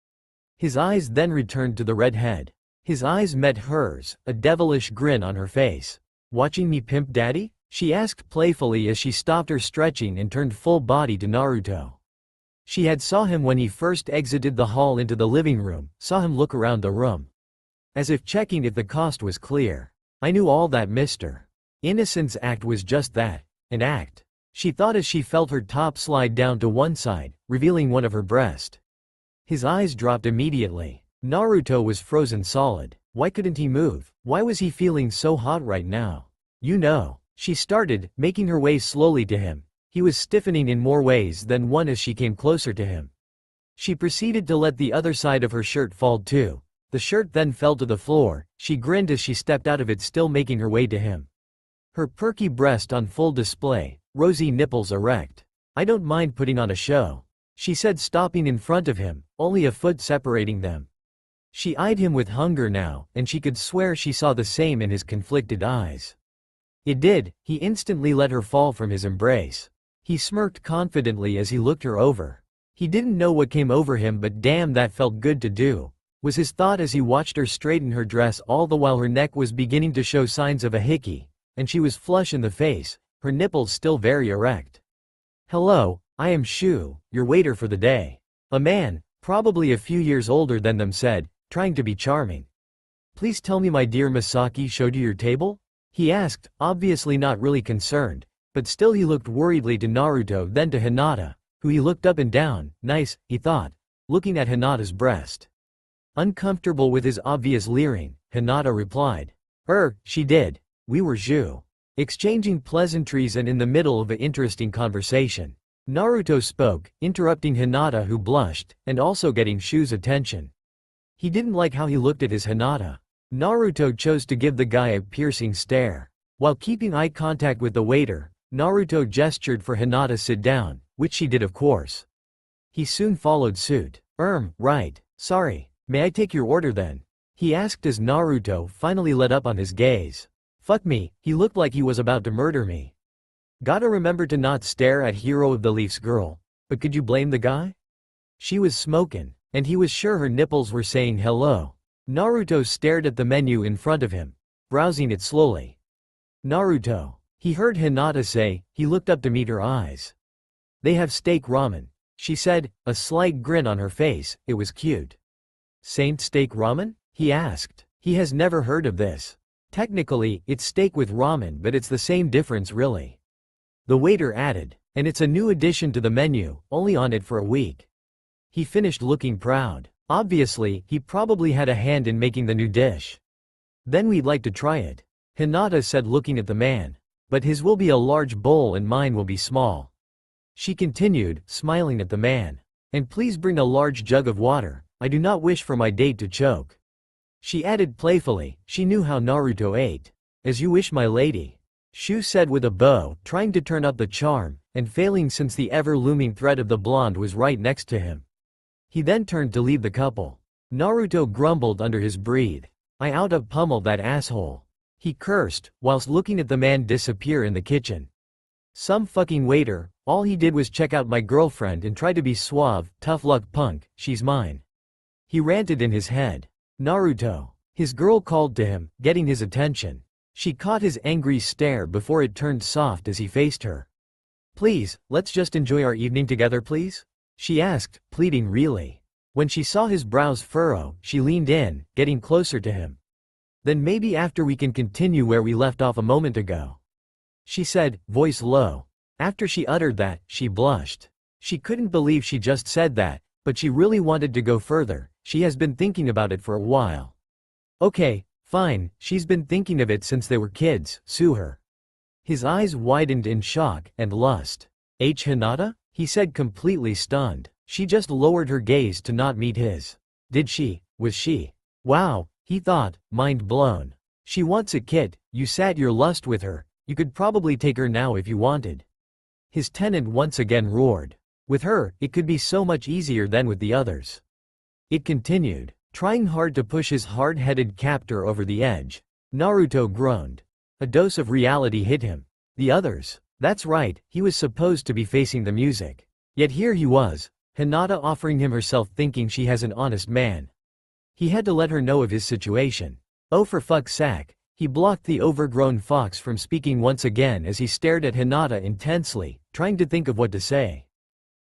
His eyes then returned to the redhead. His eyes met hers, a devilish grin on her face. Watching me pimp daddy? She asked playfully as she stopped her stretching and turned full body to Naruto. She had saw him when he first exited the hall into the living room, saw him look around the room. As if checking if the cost was clear. I knew all that, Mr. Innocent's act was just that, an act. She thought as she felt her top slide down to one side, revealing one of her breast. His eyes dropped immediately. Naruto was frozen solid. Why couldn't he move? Why was he feeling so hot right now? You know. She started, making her way slowly to him. He was stiffening in more ways than one as she came closer to him. She proceeded to let the other side of her shirt fall too. The shirt then fell to the floor. She grinned as she stepped out of it, still making her way to him. Her perky breast on full display, rosy nipples erect. I don't mind putting on a show, she said, stopping in front of him, only a foot separating them. She eyed him with hunger now, and she could swear she saw the same in his conflicted eyes. It did. He instantly let her fall from his embrace. He smirked confidently as he looked her over. He didn't know what came over him, but damn, that felt good to do, was his thought as he watched her straighten her dress, all the while her neck was beginning to show signs of a hickey, and she was flush in the face, her nipples still very erect. Hello, I am Shu, your waiter for the day. A man, probably a few years older than them, said, trying to be charming. Please tell me my dear Misaki showed you your table? He asked, obviously not really concerned, but still he looked worriedly to Naruto, then to Hinata, who he looked up and down. Nice, he thought, looking at Hinata's breast. Uncomfortable with his obvious leering, Hinata replied. She did. We were exchanging pleasantries and in the middle of an interesting conversation. Naruto spoke, interrupting Hinata, who blushed, and also getting Shu's attention. He didn't like how he looked at his Hinata. Naruto chose to give the guy a piercing stare. While keeping eye contact with the waiter, Naruto gestured for Hinata to sit down, which she did of course. He soon followed suit. Right, sorry. May I take your order then? He asked as Naruto finally let up on his gaze. Fuck me, he looked like he was about to murder me. Gotta remember to not stare at Hero of the Leaf's girl. But could you blame the guy? She was smoking, and he was sure her nipples were saying hello. Naruto stared at the menu in front of him, browsing it slowly. Naruto. He heard Hinata say. He looked up to meet her eyes. They have steak ramen. she said, a slight grin on her face. It was cute. Saint steak ramen? He asked. He has never heard of this. Technically, it's steak with ramen, but it's the same difference really. The waiter added. And it's a new addition to the menu, only on it for a week. He finished looking proud. Obviously, he probably had a hand in making the new dish. Then we'd like to try it. Hinata said looking at the man. But his will be a large bowl and mine will be small. She continued, smiling at the man. And please bring a large jug of water. I do not wish for my date to choke. She added playfully, she knew how Naruto ate. As you wish, my lady. Shu said with a bow, trying to turn up the charm, and failing since the ever-looming threat of the blonde was right next to him. He then turned to leave the couple. Naruto grumbled under his breath. I oughta pummel that asshole. He cursed, whilst looking at the man disappear in the kitchen. Some fucking waiter, all he did was check out my girlfriend and try to be suave, tough luck punk, she's mine. He ranted in his head. Naruto. His girl called to him, getting his attention. She caught his angry stare before it turned soft as he faced her. Please, let's just enjoy our evening together please? She asked, pleading really. When she saw his brows furrow, she leaned in, getting closer to him. Then maybe after we can continue where we left off a moment ago. She said, voice low. After she uttered that, she blushed. She couldn't believe she just said that, but she really wanted to go further. She has been thinking about it for a while. Okay, fine, she's been thinking of it since they were kids, sue her. His eyes widened in shock and lust. Hinata? He said completely stunned. She just lowered her gaze to not meet his. Did she? Was she? Wow, he thought, mind blown. She wants a kid, you sat your lust with her, you could probably take her now if you wanted. His tenant once again roared. With her, it could be so much easier than with the others. It continued, trying hard to push his hard-headed captor over the edge. Naruto groaned. A dose of reality hit him. The others. That's right, he was supposed to be facing the music. Yet here he was, Hinata offering him herself thinking she has an honest man. He had to let her know of his situation. Oh for fuck's sake. He blocked the overgrown fox from speaking once again as he stared at Hinata intensely, trying to think of what to say.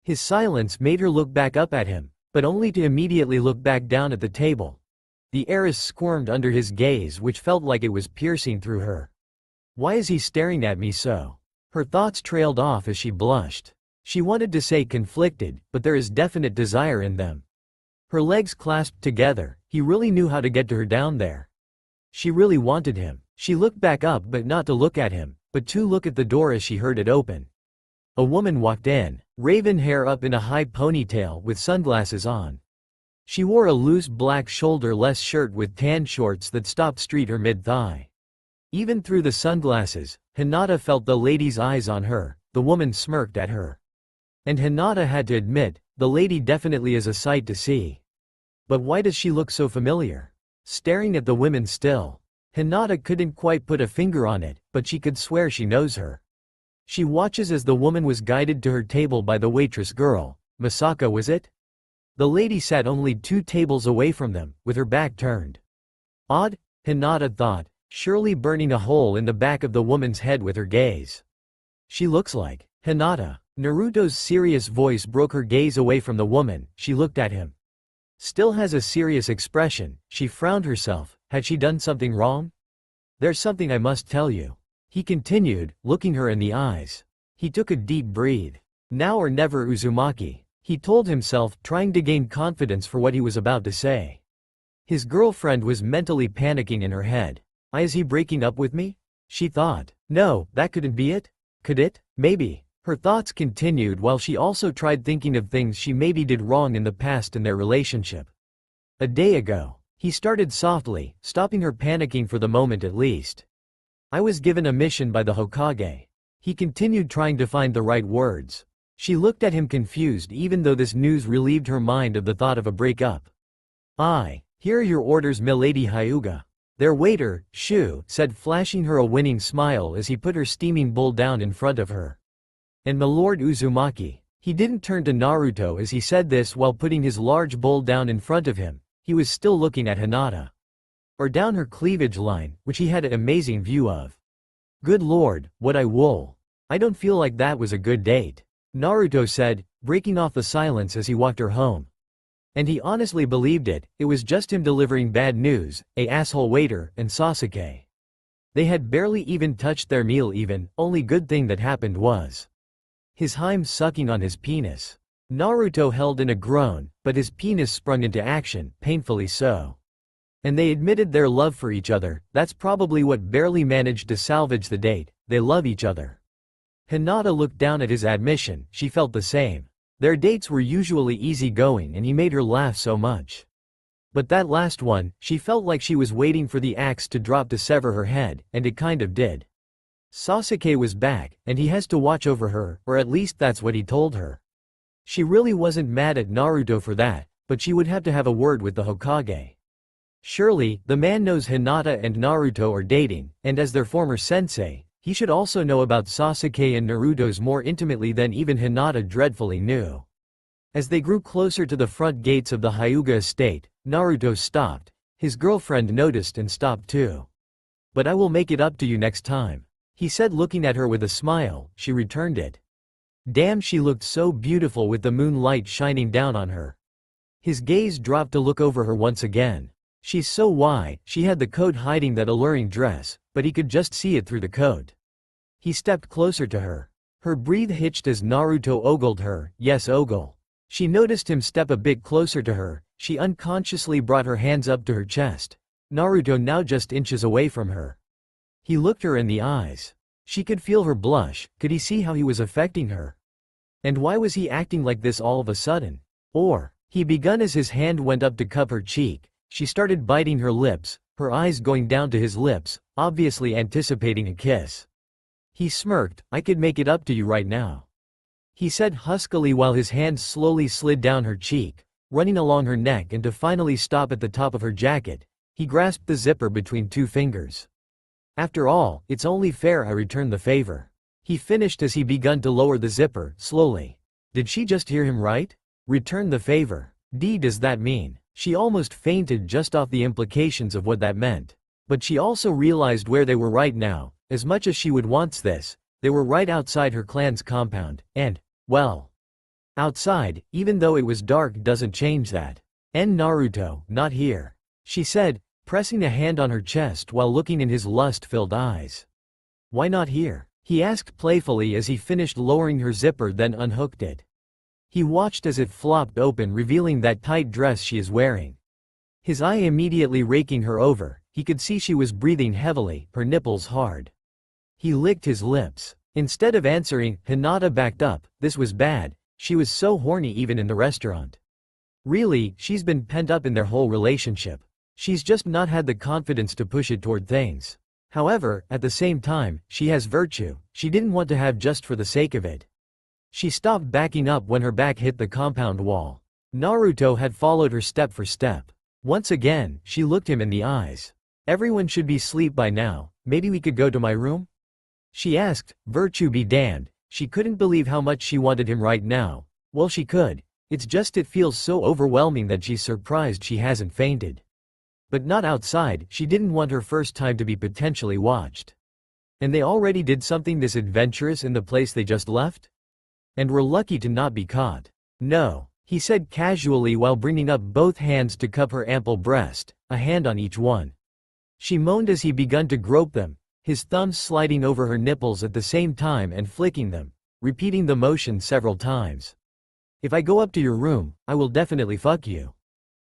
His silence made her look back up at him, but only to immediately look back down at the table. The heiress squirmed under his gaze which felt like it was piercing through her. Why is he staring at me so? Her thoughts trailed off as she blushed. She wanted to say conflicted, but there is definite desire in them. Her legs clasped together, he really knew how to get to her down there. She really wanted him. She looked back up but not to look at him, but to look at the door as she heard it open. A woman walked in, raven hair up in a high ponytail with sunglasses on. She wore a loose black shoulder-less shirt with tan shorts that stopped straight her mid-thigh. Even through the sunglasses, Hinata felt the lady's eyes on her. The woman smirked at her. And Hinata had to admit, the lady definitely is a sight to see. But why does she look so familiar? Staring at the women still. Hinata couldn't quite put a finger on it, but she could swear she knows her. She watches as the woman was guided to her table by the waitress girl. Masaka was it? The lady sat only 2 tables away from them, with her back turned. Odd, Hinata thought, surely burning a hole in the back of the woman's head with her gaze. She looks like Hinata. Naruto's serious voice broke her gaze away from the woman. She looked at him. Still has a serious expression. She frowned herself. Had she done something wrong? There's something I must tell you. He continued, looking her in the eyes. He took a deep breath. Now or never, Uzumaki. He told himself, trying to gain confidence for what he was about to say. His girlfriend was mentally panicking in her head. Is he breaking up with me? She thought. No, that couldn't be it. Could it? Maybe. Her thoughts continued while she also tried thinking of things she maybe did wrong in the past in their relationship. A day ago. He started softly, stopping her panicking for the moment at least. I was given a mission by the Hokage. He continued trying to find the right words. She looked at him confused even though this news relieved her mind of the thought of a breakup. Here are your orders, milady Hyuga. Their waiter, Shu, said, flashing her a winning smile as he put her steaming bowl down in front of her. And milord Uzumaki. He didn't turn to Naruto as he said this while putting his large bowl down in front of him. He was still looking at Hinata. Or down her cleavage line, which he had an amazing view of. Good lord, what I wool. I don't feel like that was a good date. Naruto said, breaking off the silence as he walked her home. And he honestly believed it, it was just him delivering bad news, a asshole waiter, and Sasuke. They had barely even touched their meal only good thing that happened was his Heim sucking on his penis. Naruto held in a groan, but his penis sprung into action, painfully so. And they admitted their love for each other, that's probably what barely managed to salvage the date, they love each other. Hinata looked down at his admission, she felt the same. Their dates were usually easygoing and he made her laugh so much. But that last one, she felt like she was waiting for the axe to drop to sever her head, and it kind of did. Sasuke was back, and he has to watch over her, or at least that's what he told her. She really wasn't mad at Naruto for that, but she would have to have a word with the Hokage. Surely, the man knows Hinata and Naruto are dating, and as their former sensei, he should also know about Sasuke and Naruto's more intimately than even Hinata dreadfully knew. As they grew closer to the front gates of the Hyuga estate, Naruto stopped. His girlfriend noticed and stopped too. "But I will make it up to you next time," he said, looking at her with a smile. She returned it. Damn, she looked so beautiful with the moonlight shining down on her. His gaze dropped to look over her once again. She's so why, she had the coat hiding that alluring dress, but he could just see it through the coat. He stepped closer to her. Her breath hitched as Naruto ogled her, yes ogle. She noticed him step a bit closer to her, she unconsciously brought her hands up to her chest. Naruto now just inches away from her. He looked her in the eyes. She could feel her blush, could he see how he was affecting her? And why was he acting like this all of a sudden? Or, he begun as his hand went up to cup her cheek. She started biting her lips, her eyes going down to his lips, obviously anticipating a kiss. He smirked, "I could make it up to you right now," he said huskily while his hand slowly slid down her cheek, running along her neck and to finally stop at the top of her jacket. He grasped the zipper between two fingers. "After all, it's only fair I return the favor," he finished as he begun to lower the zipper, slowly. Did she just hear him right? Return the favor. Does that mean? She almost fainted just off the implications of what that meant. But she also realized where they were right now. As much as she would want this, they were right outside her clan's compound, and, well, outside, even though it was dark doesn't change that. "And Naruto, not here," she said, pressing a hand on her chest while looking in his lust-filled eyes. "Why not here?" he asked playfully as he finished lowering her zipper then unhooked it. He watched as it flopped open revealing that tight dress she is wearing. His eye immediately raking her over, he could see she was breathing heavily, her nipples hard. He licked his lips. Instead of answering, Hinata backed up. This was bad, she was so horny even in the restaurant. Really, she's been pent up in their whole relationship. She's just not had the confidence to push it toward things. However, at the same time, she has virtue, she didn't want to have just for the sake of it. She stopped backing up when her back hit the compound wall. Naruto had followed her step for step. Once again, she looked him in the eyes. "Everyone should be asleep by now, maybe we could go to my room?" she asked. Virtue be damned, she couldn't believe how much she wanted him right now. Well, she could. It's just it feels so overwhelming that she's surprised she hasn't fainted. But not outside, she didn't want her first time to be potentially watched. And they already did something this adventurous in the place they just left? And were lucky to not be caught. "No," he said casually while bringing up both hands to cup her ample breast, a hand on each one. She moaned as he begun to grope them, his thumbs sliding over her nipples at the same time and flicking them, repeating the motion several times. "If I go up to your room, I will definitely fuck you,"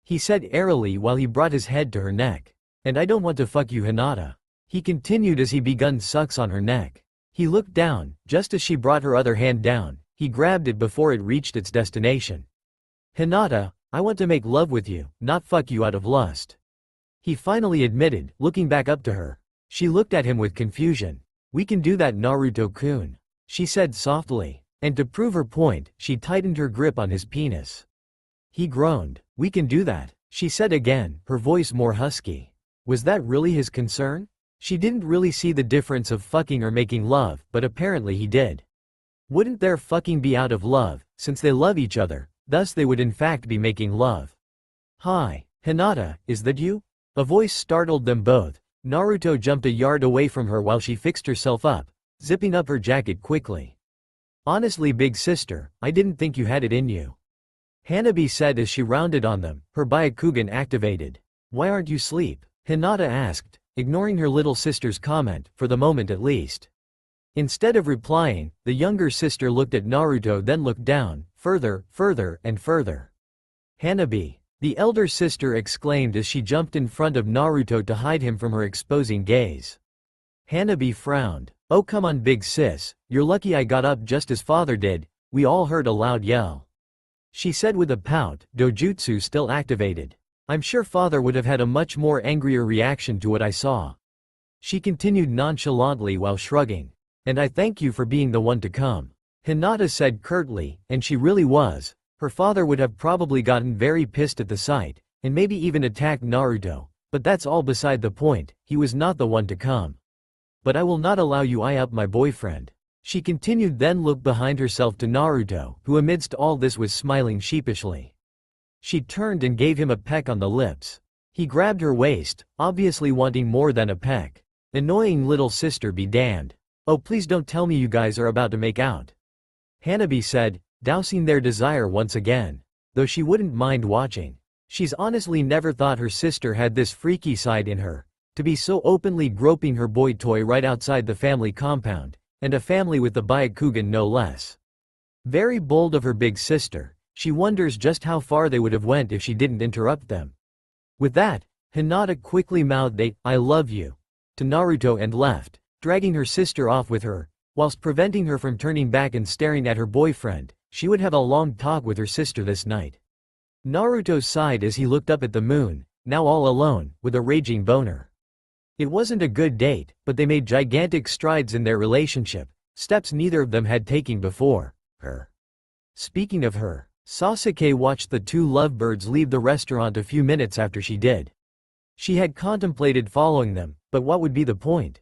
he said airily while he brought his head to her neck. "And I don't want to fuck you, Hinata," he continued as he begun sucks on her neck. He looked down, just as she brought her other hand down, he grabbed it before it reached its destination. "Hinata, I want to make love with you, not fuck you out of lust," he finally admitted, looking back up to her. She looked at him with confusion. "We can do that, Naruto-kun," she said softly, and to prove her point, she tightened her grip on his penis. He groaned. "We can do that," she said again, her voice more husky. Was that really his concern? She didn't really see the difference of fucking or making love, but apparently he did. Wouldn't their fucking be out of love, since they love each other, thus they would in fact be making love. "Hi, Hinata, is that you?" A voice startled them both. Naruto jumped a yard away from her while she fixed herself up, zipping up her jacket quickly. Honestly, big sister, I didn't think you had it in you. Hanabi said as she rounded on them, her Byakugan activated. Why aren't you asleep? Hinata asked, ignoring her little sister's comment, for the moment at least. Instead of replying, the younger sister looked at Naruto, then looked down, further, and further. Hanabi, the elder sister exclaimed as she jumped in front of Naruto to hide him from her exposing gaze. Hanabi frowned. Oh come on big sis, you're lucky I got up just as father did, we all heard a loud yell. She said with a pout, dojutsu still activated. I'm sure father would have had a much more angrier reaction to what I saw. She continued nonchalantly while shrugging. And I thank you for being the one to come. Hinata said curtly, and she really was. Her father would have probably gotten very pissed at the sight, and maybe even attacked Naruto, but that's all beside the point, he was not the one to come. But I will not allow you eye up my boyfriend. She continued, then looked behind herself to Naruto, who amidst all this was smiling sheepishly. She turned and gave him a peck on the lips. He grabbed her waist, obviously wanting more than a peck. Annoying little sister be damned. Oh please don't tell me you guys are about to make out. Hanabi said, dousing their desire once again. Though she wouldn't mind watching. She's honestly never thought her sister had this freaky side in her. To be so openly groping her boy toy right outside the family compound. And a family with the Byakugan no less. Very bold of her big sister, she wonders just how far they would have went if she didn't interrupt them. With that, Hinata quickly mouthed a, I love you, to Naruto and left, dragging her sister off with her, whilst preventing her from turning back and staring at her boyfriend. She would have a long talk with her sister this night. Naruto sighed as he looked up at the moon, now all alone, with a raging boner. It wasn't a good date, but they made gigantic strides in their relationship, steps neither of them had taken before. Her. Speaking of her, Sasuke watched the two lovebirds leave the restaurant a few minutes after she did. She had contemplated following them, but what would be the point?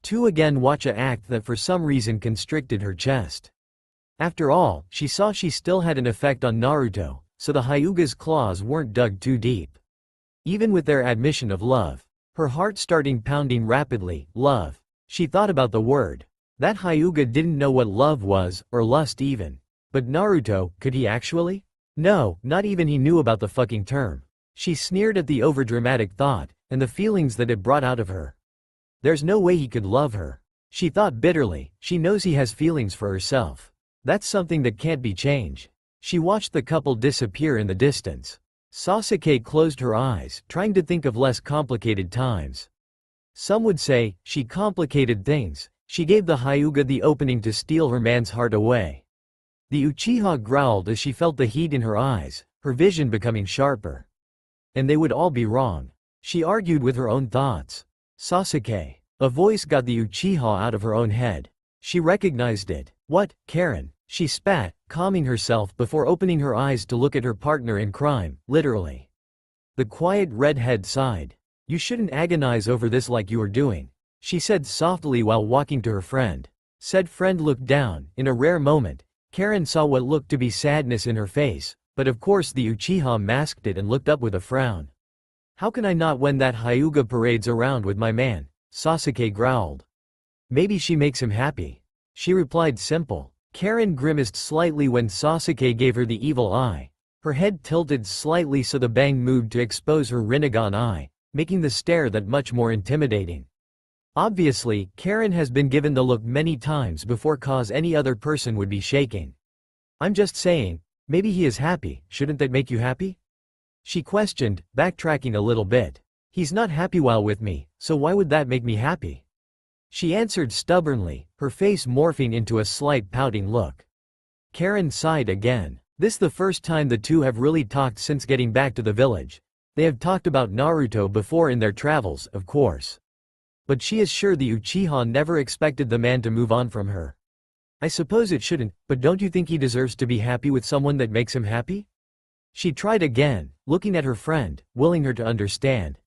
To again watch a act that for some reason constricted her chest. After all, she saw she still had an effect on Naruto, so the Hyuga's claws weren't dug too deep. Even with their admission of love. Her heart starting pounding rapidly, love. She thought about the word. That Hyuga didn't know what love was, or lust even. But Naruto, could he actually? No, not even he knew about the fucking term. She sneered at the overdramatic thought, and the feelings that it brought out of her. There's no way he could love her. She thought bitterly, she knows he has feelings for herself. That's something that can't be changed. She watched the couple disappear in the distance. Sasuke closed her eyes, trying to think of less complicated times. Some would say, she complicated things, she gave the Hyuga the opening to steal her man's heart away. The Uchiha growled as she felt the heat in her eyes, her vision becoming sharper. And they would all be wrong. She argued with her own thoughts. Sasuke. A voice got the Uchiha out of her own head. She recognized it. What, Karen? She spat, calming herself before opening her eyes to look at her partner in crime, literally. The quiet redhead sighed. You shouldn't agonize over this like you are doing, she said softly while walking to her friend. Said friend looked down. In a rare moment, Karen saw what looked to be sadness in her face, but of course the Uchiha masked it and looked up with a frown. How can I not when that Hyuga parades around with my man? Sasuke growled. Maybe she makes him happy. She replied simple. Karen grimaced slightly when Sasuke gave her the evil eye. Her head tilted slightly so the bang moved to expose her Rinnegan eye, making the stare that much more intimidating. Obviously, Karen has been given the look many times before cause any other person would be shaking. I'm just saying, maybe he is happy, shouldn't that make you happy? She questioned, backtracking a little bit. He's not happy while with me, so why would that make me happy? She answered stubbornly, her face morphing into a slight pouting look. Karen sighed again. This the first time the two have really talked since getting back to the village. They have talked about Naruto before in their travels, of course. But she is sure the Uchiha never expected the man to move on from her. I suppose it shouldn't, but don't you think he deserves to be happy with someone that makes him happy? She tried again, looking at her friend, willing her to understand.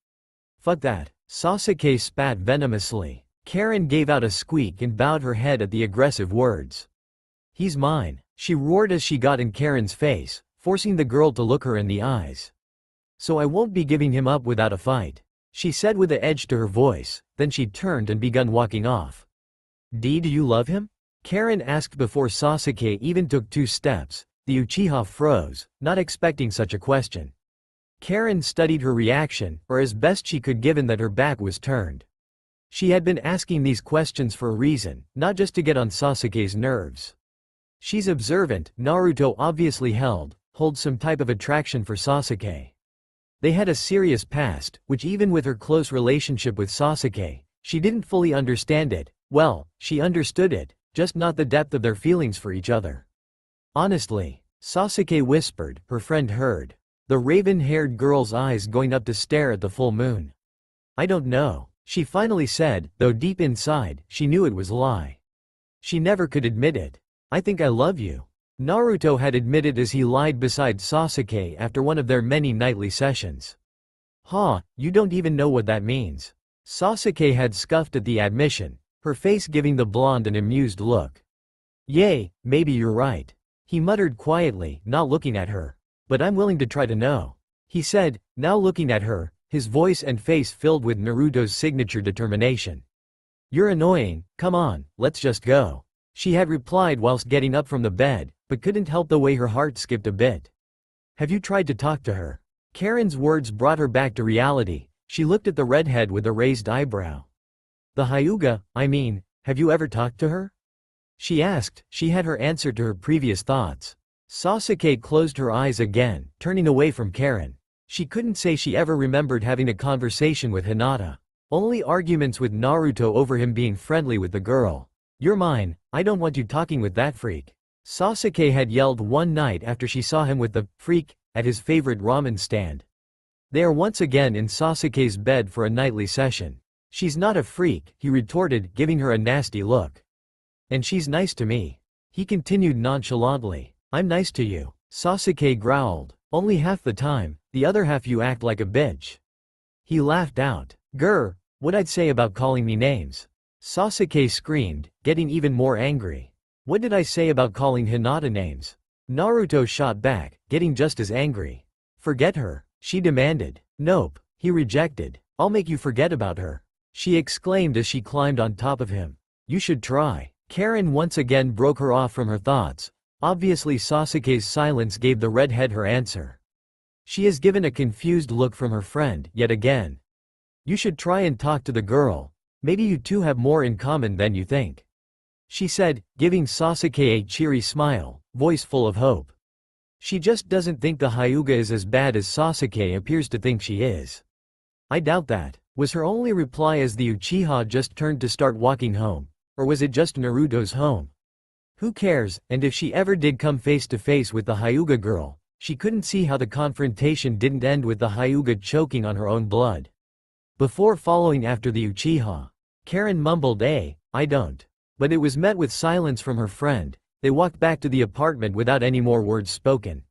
Fuck that. Sasuke spat venomously. Karen gave out a squeak and bowed her head at the aggressive words. He's mine, she roared as she got in Karen's face, forcing the girl to look her in the eyes. So I won't be giving him up without a fight, she said with an edge to her voice, then she turned and begun walking off. Do you love him? Karen asked before Sasuke even took 2 steps. The Uchiha froze, not expecting such a question. Karen studied her reaction, or as best she could given that her back was turned. She had been asking these questions for a reason, not just to get on Sasuke's nerves. She's observant. Naruto obviously holds some type of attraction for Sasuke. They had a serious past, which even with her close relationship with Sasuke, she didn't fully understand it. Well, she understood it, just not the depth of their feelings for each other. Honestly, Sasuke whispered. Her friend heard. The raven-haired girl's eyes going up to stare at the full moon. I don't know, she finally said, though deep inside, she knew it was a lie. She never could admit it. I think I love you. Naruto had admitted as he lied beside Sasuke after one of their many nightly sessions. You don't even know what that means. Sasuke had scoffed at the admission, her face giving the blonde an amused look. Yay, maybe you're right. He muttered quietly, not looking at her. But I'm willing to try to know. He said, now looking at her, his voice and face filled with Naruto's signature determination. You're annoying, come on, let's just go. She had replied whilst getting up from the bed, but couldn't help the way her heart skipped a bit. Have you tried to talk to her? Karen's words brought her back to reality. She looked at the redhead with a raised eyebrow. The Hyuga, I mean, have you ever talked to her? She asked. She had her answer to her previous thoughts. Sasuke closed her eyes again, turning away from Karen. She couldn't say she ever remembered having a conversation with Hinata. Only arguments with Naruto over him being friendly with the girl. You're mine, I don't want you talking with that freak. Sasuke had yelled one night after she saw him with the freak at his favorite ramen stand. They are once again in Sasuke's bed for a nightly session. She's not a freak, he retorted, giving her a nasty look. And she's nice to me. He continued nonchalantly. I'm nice to you. Sasuke growled. Only half the time, the other half you act like a bitch. He laughed out. Grr, what'd I say about calling me names? Sasuke screamed, getting even more angry. What did I say about calling Hinata names? Naruto shot back, getting just as angry. Forget her, she demanded. Nope, he rejected. I'll make you forget about her. She exclaimed as she climbed on top of him. You should try. Karen once again broke her off from her thoughts. Obviously Sasuke's silence gave the redhead her answer. She has given a confused look from her friend, yet again. You should try and talk to the girl. Maybe you two have more in common than you think. She said, giving Sasuke a cheery smile, voice full of hope. She just doesn't think the Hyuga is as bad as Sasuke appears to think she is. I doubt that, was her only reply as the Uchiha just turned to start walking home. Or was it just Naruto's home? Who cares, and if she ever did come face to face with the Hyuga girl, she couldn't see how the confrontation didn't end with the Hyuga choking on her own blood. Before following after the Uchiha, Karen mumbled I don't. But it was met with silence from her friend. They walked back to the apartment without any more words spoken.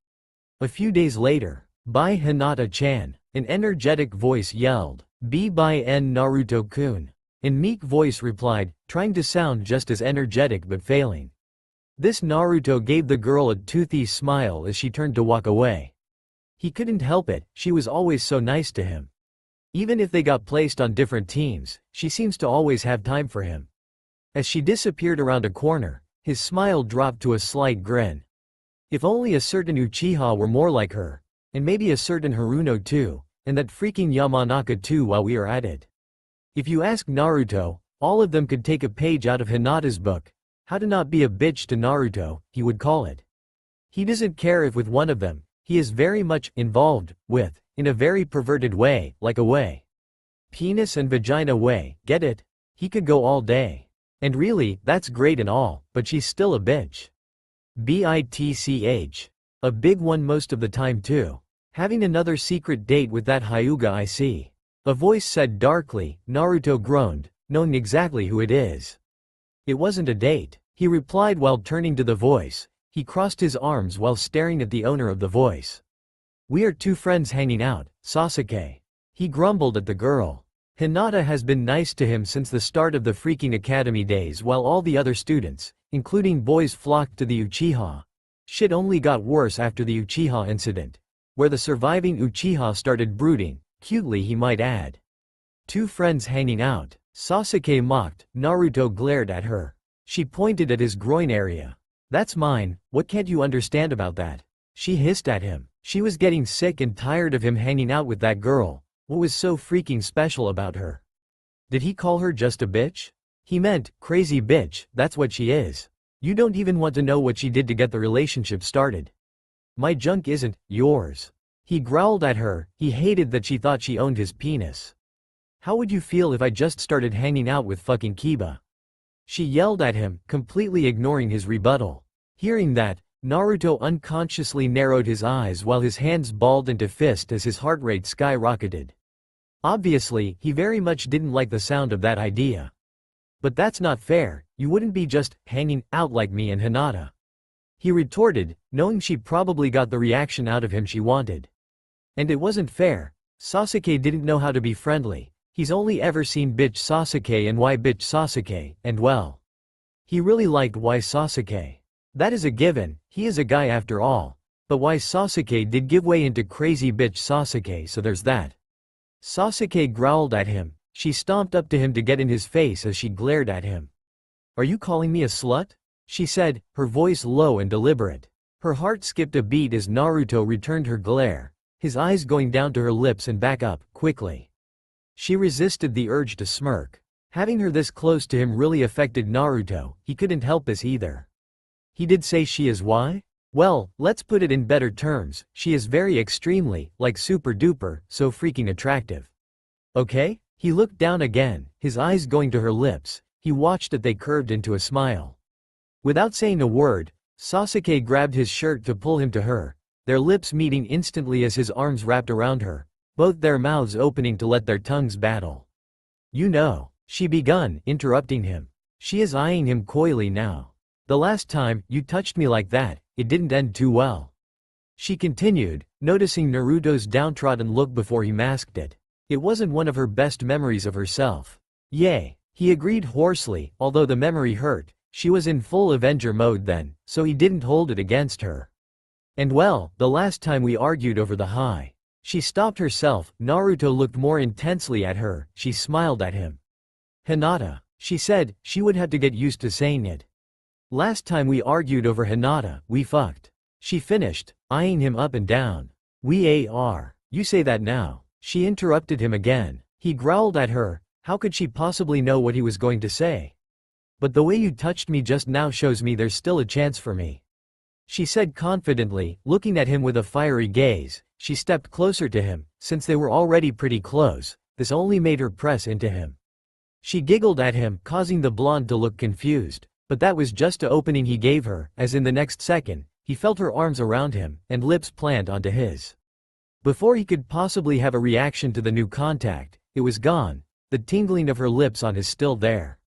A few days later, "Bye Hinata-chan," an energetic voice yelled. "Bye Naruto-kun." An meek voice replied, trying to sound just as energetic but failing. This Naruto gave the girl a toothy smile as she turned to walk away. He couldn't help it, she was always so nice to him. Even if they got placed on different teams, she seems to always have time for him. As she disappeared around a corner, his smile dropped to a slight grin. If only a certain Uchiha were more like her. And maybe a certain Haruno too, and that freaking Yamanaka too while we are at it. If you ask Naruto, all of them could take a page out of Hinata's book. How to Not Be a Bitch to Naruto, he would call it. He doesn't care if with one of them, he is very much involved with, in a very perverted way, like a way. Penis and vagina way, get it? He could go all day. And really, that's great and all, but she's still a bitch. Bitch. A big one most of the time too. Having another secret date with that Hyuga I see. A voice said darkly. Naruto groaned, knowing exactly who it is. It wasn't a date, he replied while turning to the voice. He crossed his arms while staring at the owner of the voice. We are two friends hanging out, Sasuke. He grumbled at the girl. Hinata has been nice to him since the start of the freaking academy days while all the other students, including boys, flocked to the Uchiha. Shit only got worse after the Uchiha incident, where the surviving Uchiha started brooding, cutely he might add. Two friends hanging out, Sasuke mocked. Naruto glared at her. She pointed at his groin area. That's mine, what can't you understand about that? She hissed at him. She was getting sick and tired of him hanging out with that girl. What was so freaking special about her? Did he call her just a bitch? He meant, crazy bitch, that's what she is. You don't even want to know what she did to get the relationship started. My junk isn't yours. He growled at her. He hated that she thought she owned his penis. How would you feel if I just started hanging out with fucking Kiba? She yelled at him, completely ignoring his rebuttal. Hearing that, Naruto unconsciously narrowed his eyes while his hands balled into fist as his heart rate skyrocketed. Obviously, he very much didn't like the sound of that idea. But that's not fair, you wouldn't be just hanging out like me and Hinata. He retorted, knowing she probably got the reaction out of him she wanted. And it wasn't fair. Sasuke didn't know how to be friendly. He's only ever seen bitch Sasuke and why bitch Sasuke, and well. He really liked why Sasuke. That is a given, he is a guy after all. But why Sasuke did give way into crazy bitch Sasuke, so there's that. Sasuke growled at him. She stomped up to him to get in his face as she glared at him. Are you calling me a slut? She said, her voice low and deliberate. Her heart skipped a beat as Naruto returned her glare, his eyes going down to her lips and back up, quickly. She resisted the urge to smirk. Having her this close to him really affected Naruto, he couldn't help this either. He did say she is why? Well, let's put it in better terms, she is very extremely, like super duper, so freaking attractive. Okay? He looked down again, his eyes going to her lips. He watched as they curved into a smile. Without saying a word, Sasuke grabbed his shirt to pull him to her, their lips meeting instantly as his arms wrapped around her, both their mouths opening to let their tongues battle. You know, she begun, interrupting him. She is eyeing him coyly now. The last time you touched me like that, it didn't end too well. She continued, noticing Naruto's downtrodden look before he masked it. It wasn't one of her best memories of herself. Yay. He agreed hoarsely, although the memory hurt. She was in full Avenger mode then, so he didn't hold it against her. And well, the last time we argued over the high. She stopped herself. Naruto looked more intensely at her. She smiled at him. Hinata. She said, she would have to get used to saying it. Last time we argued over Hinata, we fucked. She finished, eyeing him up and down. We are. You say that now. She interrupted him again. He growled at her. How could she possibly know what he was going to say? But the way you touched me just now shows me there's still a chance for me. She said confidently, looking at him with a fiery gaze. She stepped closer to him. Since they were already pretty close, this only made her press into him. She giggled at him, causing the blonde to look confused. But that was just an opening he gave her, as in the next second, he felt her arms around him, and lips plant onto his. Before he could possibly have a reaction to the new contact, it was gone, the tingling of her lips on his still there.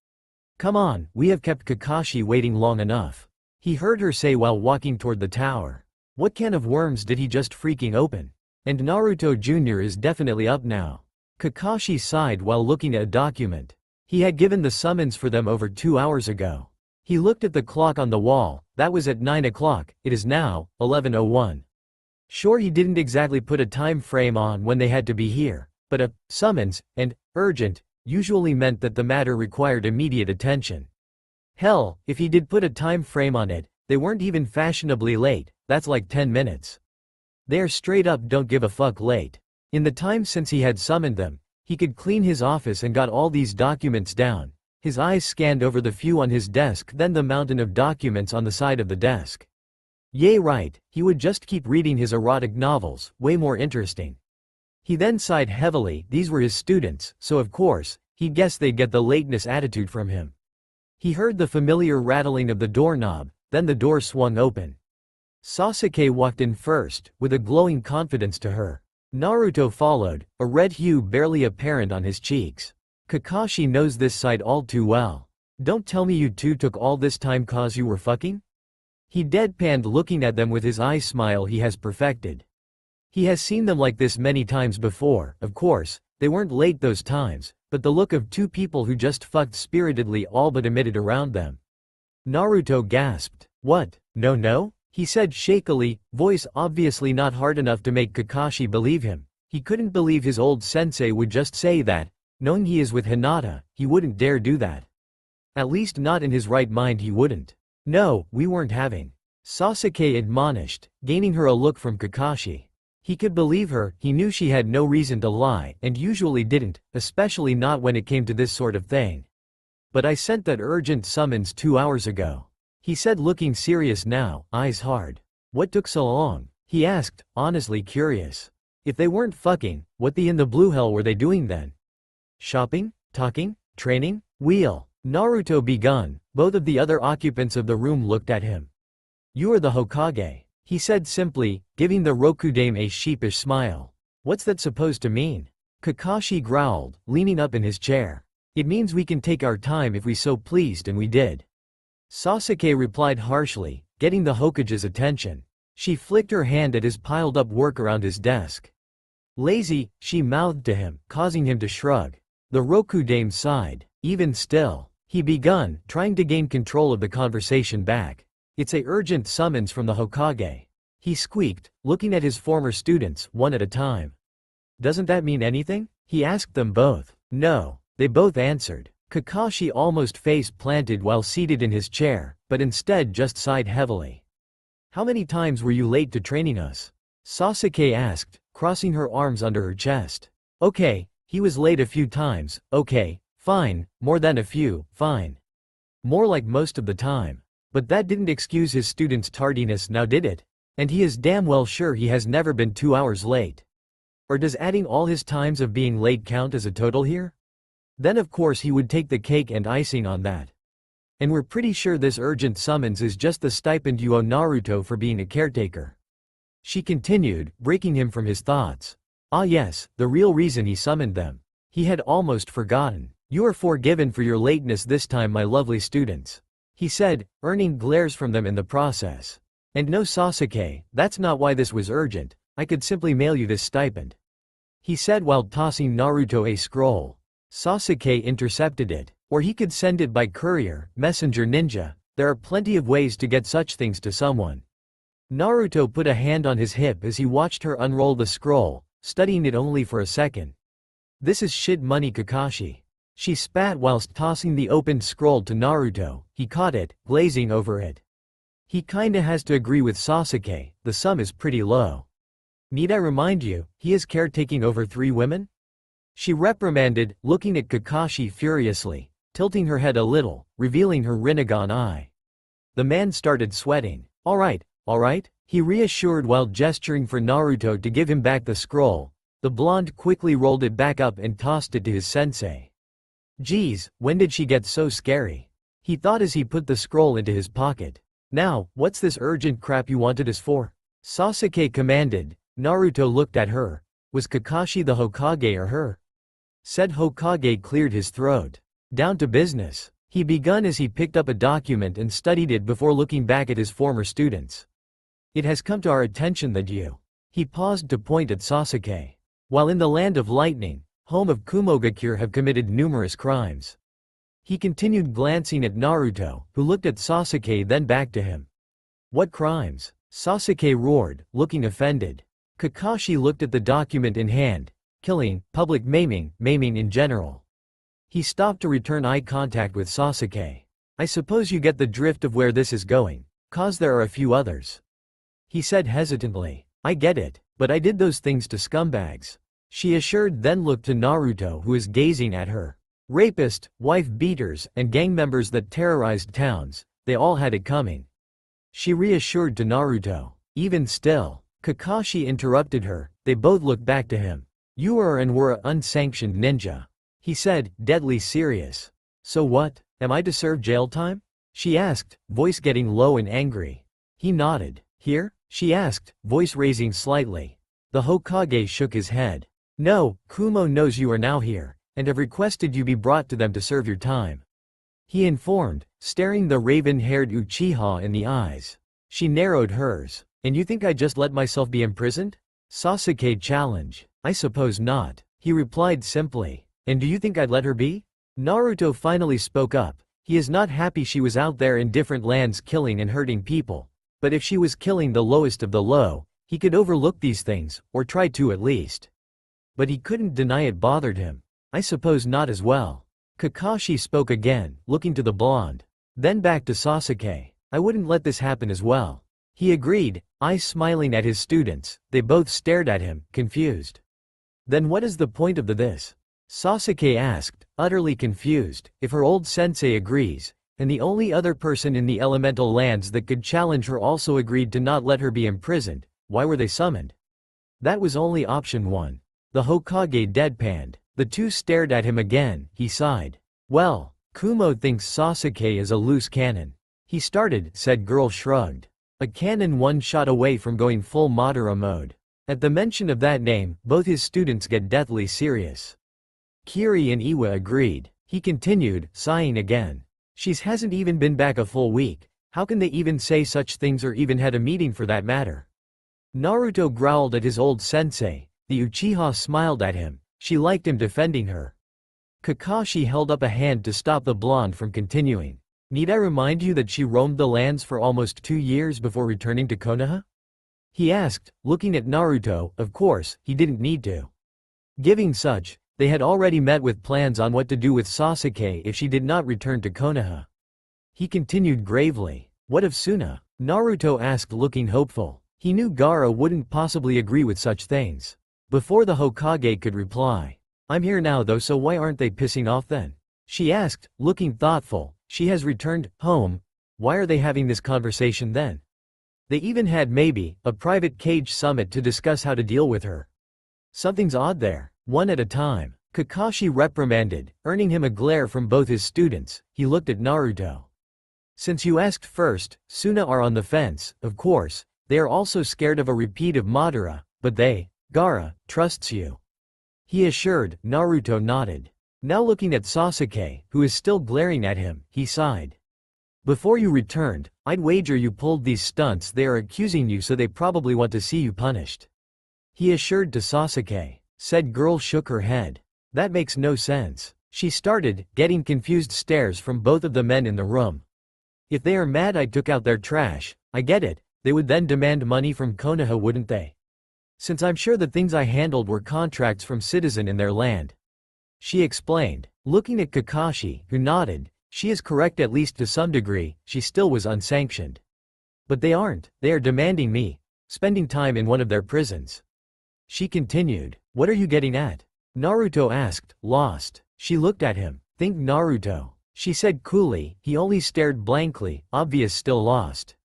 Come on, we have kept Kakashi waiting long enough. He heard her say while walking toward the tower. What can of worms did he just freaking open? And Naruto Jr. is definitely up now. Kakashi sighed while looking at a document. He had given the summons for them over 2 hours ago. He looked at the clock on the wall. That was at 9 o'clock, it is now 11:01. Sure, he didn't exactly put a time frame on when they had to be here, but a summons and urgent usually meant that the matter required immediate attention. Hell, if he did put a time frame on it, they weren't even fashionably late. That's like 10 minutes. They're straight up don't give a fuck late. In the time since he had summoned them, he could clean his office and got all these documents down. His eyes scanned over the few on his desk, then the mountain of documents on the side of the desk. Yay, right, he would just keep reading his erotic novels, way more interesting. He then sighed heavily. These were his students, so of course, he guessed they'd get the lateness attitude from him. He heard the familiar rattling of the doorknob, then the door swung open. Sasuke walked in first, with a glowing confidence to her. Naruto followed, a red hue barely apparent on his cheeks. Kakashi knows this side all too well. Don't tell me you two took all this time cause you were fucking? He deadpanned, looking at them with his eye smile he has perfected. He has seen them like this many times before. Of course, they weren't late those times, but the look of two people who just fucked spiritedly all but emitted around them. Naruto gasped. What? No? He said shakily, voice obviously not hard enough to make Kakashi believe him. He couldn't believe his old sensei would just say that. Knowing he is with Hinata, he wouldn't dare do that. At least not in his right mind he wouldn't. No, we weren't having. Sasuke admonished, gaining her a look from Kakashi. He could believe her, he knew she had no reason to lie, and usually didn't, especially not when it came to this sort of thing. But I sent that urgent summons 2 hours ago. He said, looking serious now, eyes hard. What took so long? He asked, honestly curious. If they weren't fucking, what in the blue hell were they doing then? Shopping? Talking? Training? Wheel. Naruto begun. Both of the other occupants of the room looked at him. You are the Hokage, he said simply, giving the Rokudame a sheepish smile. What's that supposed to mean? Kakashi growled, leaning up in his chair. It means we can take our time if we so pleased, and we did. Sasuke replied harshly, getting the Hokage's attention. She flicked her hand at his piled-up work around his desk. Lazy, she mouthed to him, causing him to shrug. The Rokudame sighed. Even still, he begun, trying to gain control of the conversation back. It's a urgent summons from the Hokage. He squeaked, looking at his former students, one at a time. Doesn't that mean anything? He asked them both. No, they both answered. Kakashi almost face-planted while seated in his chair, but instead just sighed heavily. How many times were you late to training us? Sasuke asked, crossing her arms under her chest. Okay, he was late a few times, okay, fine, more than a few, fine. More like most of the time. But that didn't excuse his students' tardiness now, did it? And he is damn well sure he has never been 2 hours late. Or does adding all his times of being late count as a total here? Then of course he would take the cake and icing on that. And we're pretty sure this urgent summons is just the stipend you owe Naruto for being a caretaker. She continued, breaking him from his thoughts. Ah yes, the real reason he summoned them. He had almost forgotten. You are forgiven for your lateness this time, my lovely students, he said, earning glares from them in the process. And no, Sasuke, that's not why this was urgent. I could simply mail you this stipend, he said while tossing Naruto a scroll. Sasuke intercepted it. Or he could send it by courier, messenger ninja. There are plenty of ways to get such things to someone. Naruto put a hand on his hip as he watched her unroll the scroll, studying it only for a second. This is shit money, Kakashi. She spat whilst tossing the opened scroll to Naruto. He caught it, glazing over it. He kinda has to agree with Sasuke, the sum is pretty low. Need I remind you, he is caretaking over 3 women? She reprimanded, looking at Kakashi furiously, tilting her head a little, revealing her Rinnegan eye. The man started sweating. Alright, he reassured while gesturing for Naruto to give him back the scroll. The blonde quickly rolled it back up and tossed it to his sensei. Geez, when did she get so scary? He thought as he put the scroll into his pocket. Now, what's this urgent crap you wanted us for? Sasuke commanded. Naruto looked at her. Was Kakashi the Hokage or her? Said Hokage cleared his throat. Down to business. He begun as he picked up a document and studied it before looking back at his former students. It has come to our attention that you. He paused to point at Sasuke. While in the land of lightning, home of Kumogakure, have committed numerous crimes. He continued, glancing at Naruto, who looked at Sasuke then back to him. What crimes? Sasuke roared, looking offended. Kakashi looked at the document in hand. Killing, public maiming in general. He stopped to return eye contact with Sasuke. I suppose you get the drift of where this is going, cause there are a few others. He said hesitantly. I get it, but I did those things to scumbags, she assured, then looked to Naruto, who is gazing at her. Rapist, wife beaters, and gang members that terrorized towns, they all had it coming, she reassured to Naruto. Even still, Kakashi interrupted her. They both looked back to him. You are and were an unsanctioned ninja, he said, deadly serious. So what, am I to serve jail time? She asked, voice getting low and angry. He nodded. Here? She asked, voice raising slightly. The Hokage shook his head. No, Kumo knows you are now here, and have requested you be brought to them to serve your time, he informed, staring the raven-haired Uchiha in the eyes. She narrowed hers. And you think I just let myself be imprisoned? Sasuke challenged. I suppose not, he replied simply. And do you think I'd let her be? Naruto finally spoke up. He is not happy she was out there in different lands killing and hurting people. But if she was killing the lowest of the low, he could overlook these things, or try to at least. But he couldn't deny it bothered him. I suppose not as well. Kakashi spoke again, looking to the blonde. Then back to Sasuke. I wouldn't let this happen as well. He agreed, eyes smiling at his students. They both stared at him, confused. Then what is the point of this? Sasuke asked, utterly confused. If her old sensei agrees, and the only other person in the elemental lands that could challenge her also agreed to not let her be imprisoned, why were they summoned? That was only option one. The Hokage deadpanned. The two stared at him again. He sighed. Well, Kumo thinks Sasuke is a loose cannon. He started, said girl shrugged. A cannon one shot away from going full Madara mode. At the mention of that name, both his students get deathly serious. Kiri and Iwa agreed. He continued, sighing again. She hasn't even been back a full week. How can they even say such things or even had a meeting for that matter? Naruto growled at his old sensei. The Uchiha smiled at him. She liked him defending her. Kakashi held up a hand to stop the blonde from continuing. Need I remind you that she roamed the lands for almost 2 years before returning to Konoha? He asked, looking at Naruto. Of course, he didn't need to. Giving such, they had already met with plans on what to do with Sasuke if she did not return to Konoha. He continued gravely. What of Suna? Naruto asked, looking hopeful. He knew Gaara wouldn't possibly agree with such things. Before the Hokage could reply. I'm here now though, so why aren't they pissing off then? She asked, looking thoughtful. She has returned home. Why are they having this conversation then? They even had maybe a private cage summit to discuss how to deal with her. Something's odd there. One at a time. Kakashi reprimanded, earning him a glare from both his students. He looked at Naruto. Since you asked first, Suna are on the fence, of course. They are also scared of a repeat of Madara, but Gaara, trusts you. He assured. Naruto nodded. Now looking at Sasuke, who is still glaring at him, he sighed. Before you returned, I'd wager you pulled these stunts. They are accusing you, so they probably want to see you punished. He assured to Sasuke. Said girl shook her head. That makes no sense. She started, getting confused stares from both of the men in the room. If they are mad I took out their trash, I get it. They would then demand money from Konoha, wouldn't they? Since I'm sure the things I handled were contracts from citizen in their land. She explained, looking at Kakashi, who nodded. She is correct at least to some degree. She still was unsanctioned. But they aren't. They are demanding me. Spending time in one of their prisons. She continued. What are you getting at? Naruto asked, lost. She looked at him. Think Naruto. She said coolly. He only stared blankly, obvious still lost.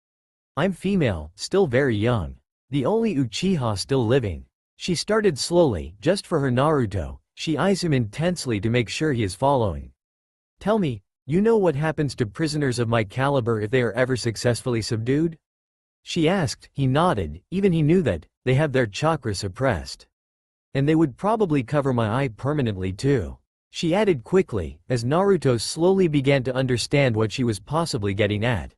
I'm female, still very young. The only Uchiha still living. She started slowly, just for her Naruto. She eyes him intensely to make sure he is following. Tell me, you know what happens to prisoners of my caliber if they are ever successfully subdued? She asked. He nodded. Even he knew that, they have their chakra suppressed. And they would probably cover my eye permanently too. She added quickly, as Naruto slowly began to understand what she was possibly getting at.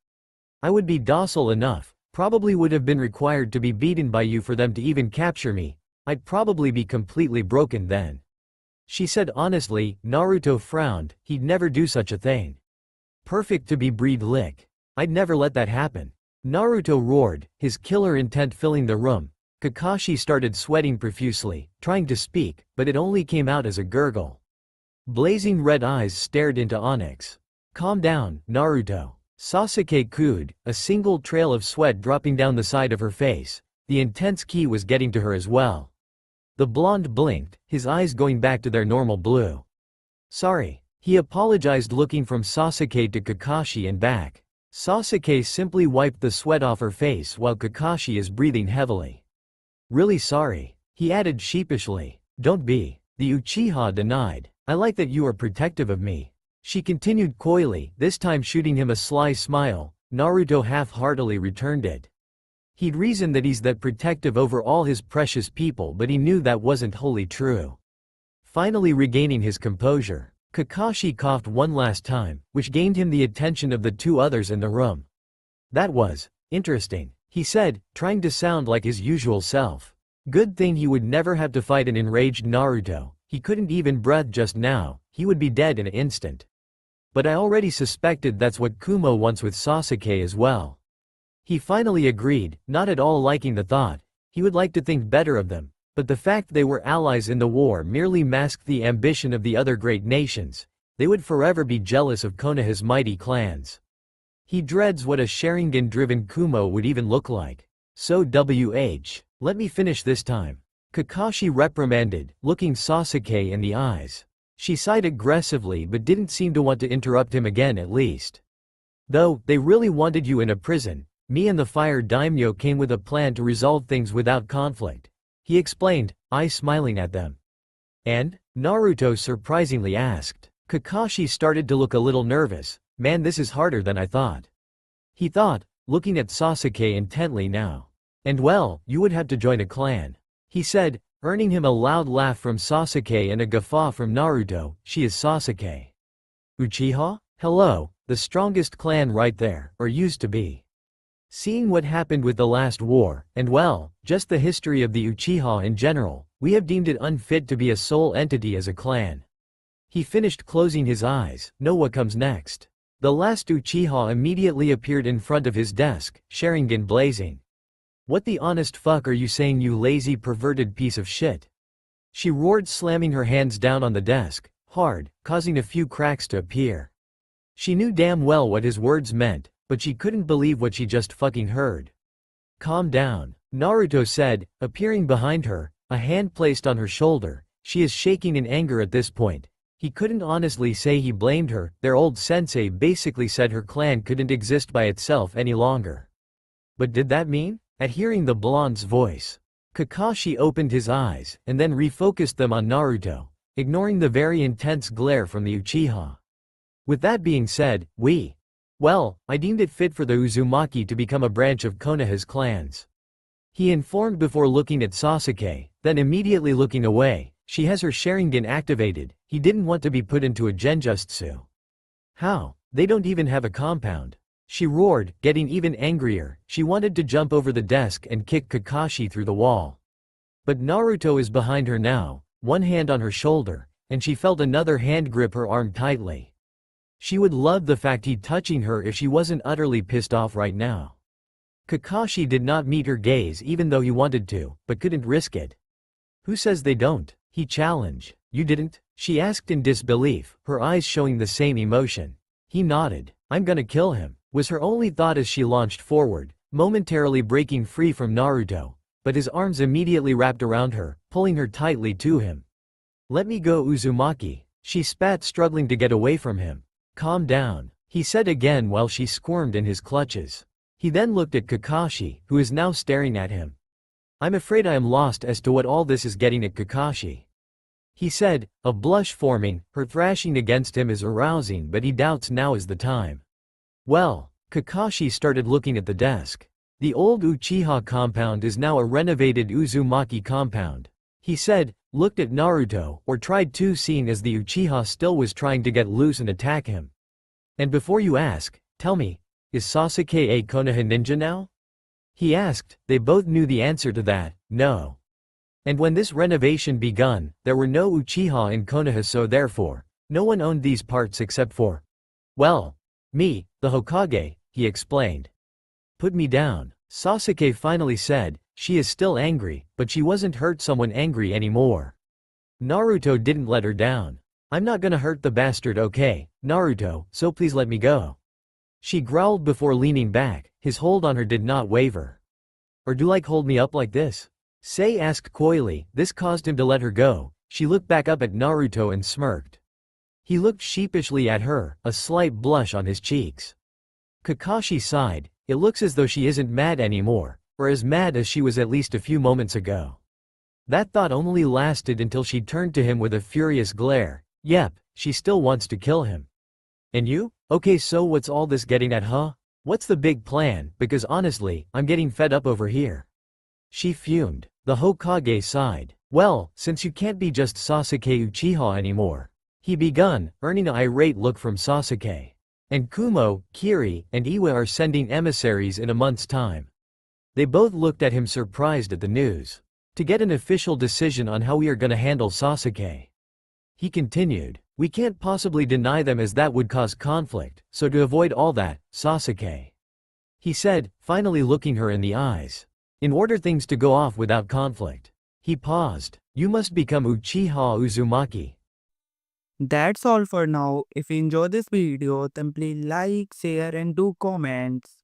I would be docile enough, probably would have been required to be beaten by you for them to even capture me. I'd probably be completely broken then. She said honestly. Naruto frowned. He'd never do such a thing. Perfect to be breed lick. I'd never let that happen. Naruto roared, his killer intent filling the room. Kakashi started sweating profusely, trying to speak, but it only came out as a gurgle. Blazing red eyes stared into Onyx. Calm down, Naruto. Sasuke cooed, a single trail of sweat dropping down the side of her face. The intense ki was getting to her as well. The blonde blinked, his eyes going back to their normal blue. Sorry. He apologized, looking from Sasuke to Kakashi and back. Sasuke simply wiped the sweat off her face while Kakashi is breathing heavily. Really sorry. He added sheepishly. Don't be. The Uchiha denied. I like that you are protective of me. She continued coyly, this time shooting him a sly smile. Naruto half-heartedly returned it. He'd reasoned that he's that protective over all his precious people, but he knew that wasn't wholly true. Finally regaining his composure, Kakashi coughed one last time, which gained him the attention of the two others in the room. That was interesting, he said, trying to sound like his usual self. Good thing he would never have to fight an enraged Naruto. He couldn't even breathe just now. He would be dead in an instant. But I already suspected that's what Kumo wants with Sasuke as well. He finally agreed, not at all liking the thought. He would like to think better of them, but the fact they were allies in the war merely masked the ambition of the other great nations. They would forever be jealous of Konoha's mighty clans. He dreads what a Sharingan-driven Kumo would even look like. So let me finish this time. Kakashi reprimanded, looking Sasuke in the eyes. She sighed aggressively but didn't seem to want to interrupt him again at least. Though, they really wanted you in a prison. Me and the Fire Daimyo came with a plan to resolve things without conflict. He explained, eyes smiling at them. And? Naruto surprisingly asked. Kakashi started to look a little nervous. Man, this is harder than I thought. He thought, looking at Sasuke intently now. And well, you would have to join a clan. He said, earning him a loud laugh from Sasuke and a guffaw from Naruto. She is Sasuke. Uchiha? Hello, the strongest clan right there, or used to be. Seeing what happened with the last war, and well, just the history of the Uchiha in general, we have deemed it unfit to be a sole entity as a clan. He finished closing his eyes. Know what comes next. The last Uchiha immediately appeared in front of his desk, Sharingan blazing. What the honest fuck are you saying, you lazy perverted piece of shit? She roared, slamming her hands down on the desk, hard, causing a few cracks to appear. She knew damn well what his words meant, but she couldn't believe what she just fucking heard. Calm down, Naruto said, appearing behind her, a hand placed on her shoulder. She is shaking in anger at this point. He couldn't honestly say he blamed her. Their old sensei basically said her clan couldn't exist by itself any longer. But did that mean? At hearing the blonde's voice, Kakashi opened his eyes, and then refocused them on Naruto, ignoring the very intense glare from the Uchiha. With that being said, well, I deemed it fit for the Uzumaki to become a branch of Konoha's clans. He informed before looking at Sasuke, then immediately looking away. She has her Sharingan activated. He didn't want to be put into a genjutsu. How? They don't even have a compound. She roared, getting even angrier. She wanted to jump over the desk and kick Kakashi through the wall. But Naruto is behind her now, one hand on her shoulder, and she felt another hand grip her arm tightly. She would love the fact he'd touching her if she wasn't utterly pissed off right now. Kakashi did not meet her gaze even though he wanted to, but couldn't risk it. Who says they don't? He challenged. You didn't? She asked in disbelief, her eyes showing the same emotion. He nodded. I'm gonna kill him, was her only thought as she launched forward, momentarily breaking free from Naruto, but his arms immediately wrapped around her, pulling her tightly to him. Let me go, Uzumaki, she spat, struggling to get away from him. Calm down, he said again while she squirmed in his clutches. He then looked at Kakashi, who is now staring at him. I'm afraid I am lost as to what all this is getting at, Kakashi. He said, a blush forming. Her thrashing against him is arousing, but he doubts now is the time. Well, Kakashi started looking at the desk. The old Uchiha compound is now a renovated Uzumaki compound. He said, looked at Naruto, or tried to, seeing as the Uchiha still was trying to get loose and attack him. And before you ask, tell me, is Sasuke a Konoha ninja now? He asked. They both knew the answer to that, no. And when this renovation begun, there were no Uchiha in Konoha, so therefore, no one owned these parts except for, well, me, the Hokage, he explained. Put me down, Sasuke finally said. She is still angry, but she wasn't hurt someone angry anymore. Naruto didn't let her down. I'm not gonna hurt the bastard, okay, Naruto, so please let me go. She growled before leaning back. His hold on her did not waver. Or do like hold me up like this? Sei asked coyly. This caused him to let her go. She looked back up at Naruto and smirked. He looked sheepishly at her, a slight blush on his cheeks. Kakashi sighed. It looks as though she isn't mad anymore, or as mad as she was at least a few moments ago. That thought only lasted until she turned to him with a furious glare. Yep, she still wants to kill him. And you? Okay, so what's all this getting at, huh? What's the big plan? Because honestly, I'm getting fed up over here. She fumed. The Hokage sighed. Well, since you can't be just Sasuke Uchiha anymore. He begun, earning an irate look from Sasuke. And Kumo, Kiri, and Iwa are sending emissaries in a month's time. They both looked at him surprised at the news. To get an official decision on how we are gonna handle Sasuke. He continued. We can't possibly deny them as that would cause conflict, so to avoid all that, Sasuke. He said, finally looking her in the eyes. In order things to go off without conflict. He paused. You must become Uchiha Uzumaki. That's all for now. If you enjoy this video, then please like, share and do comments.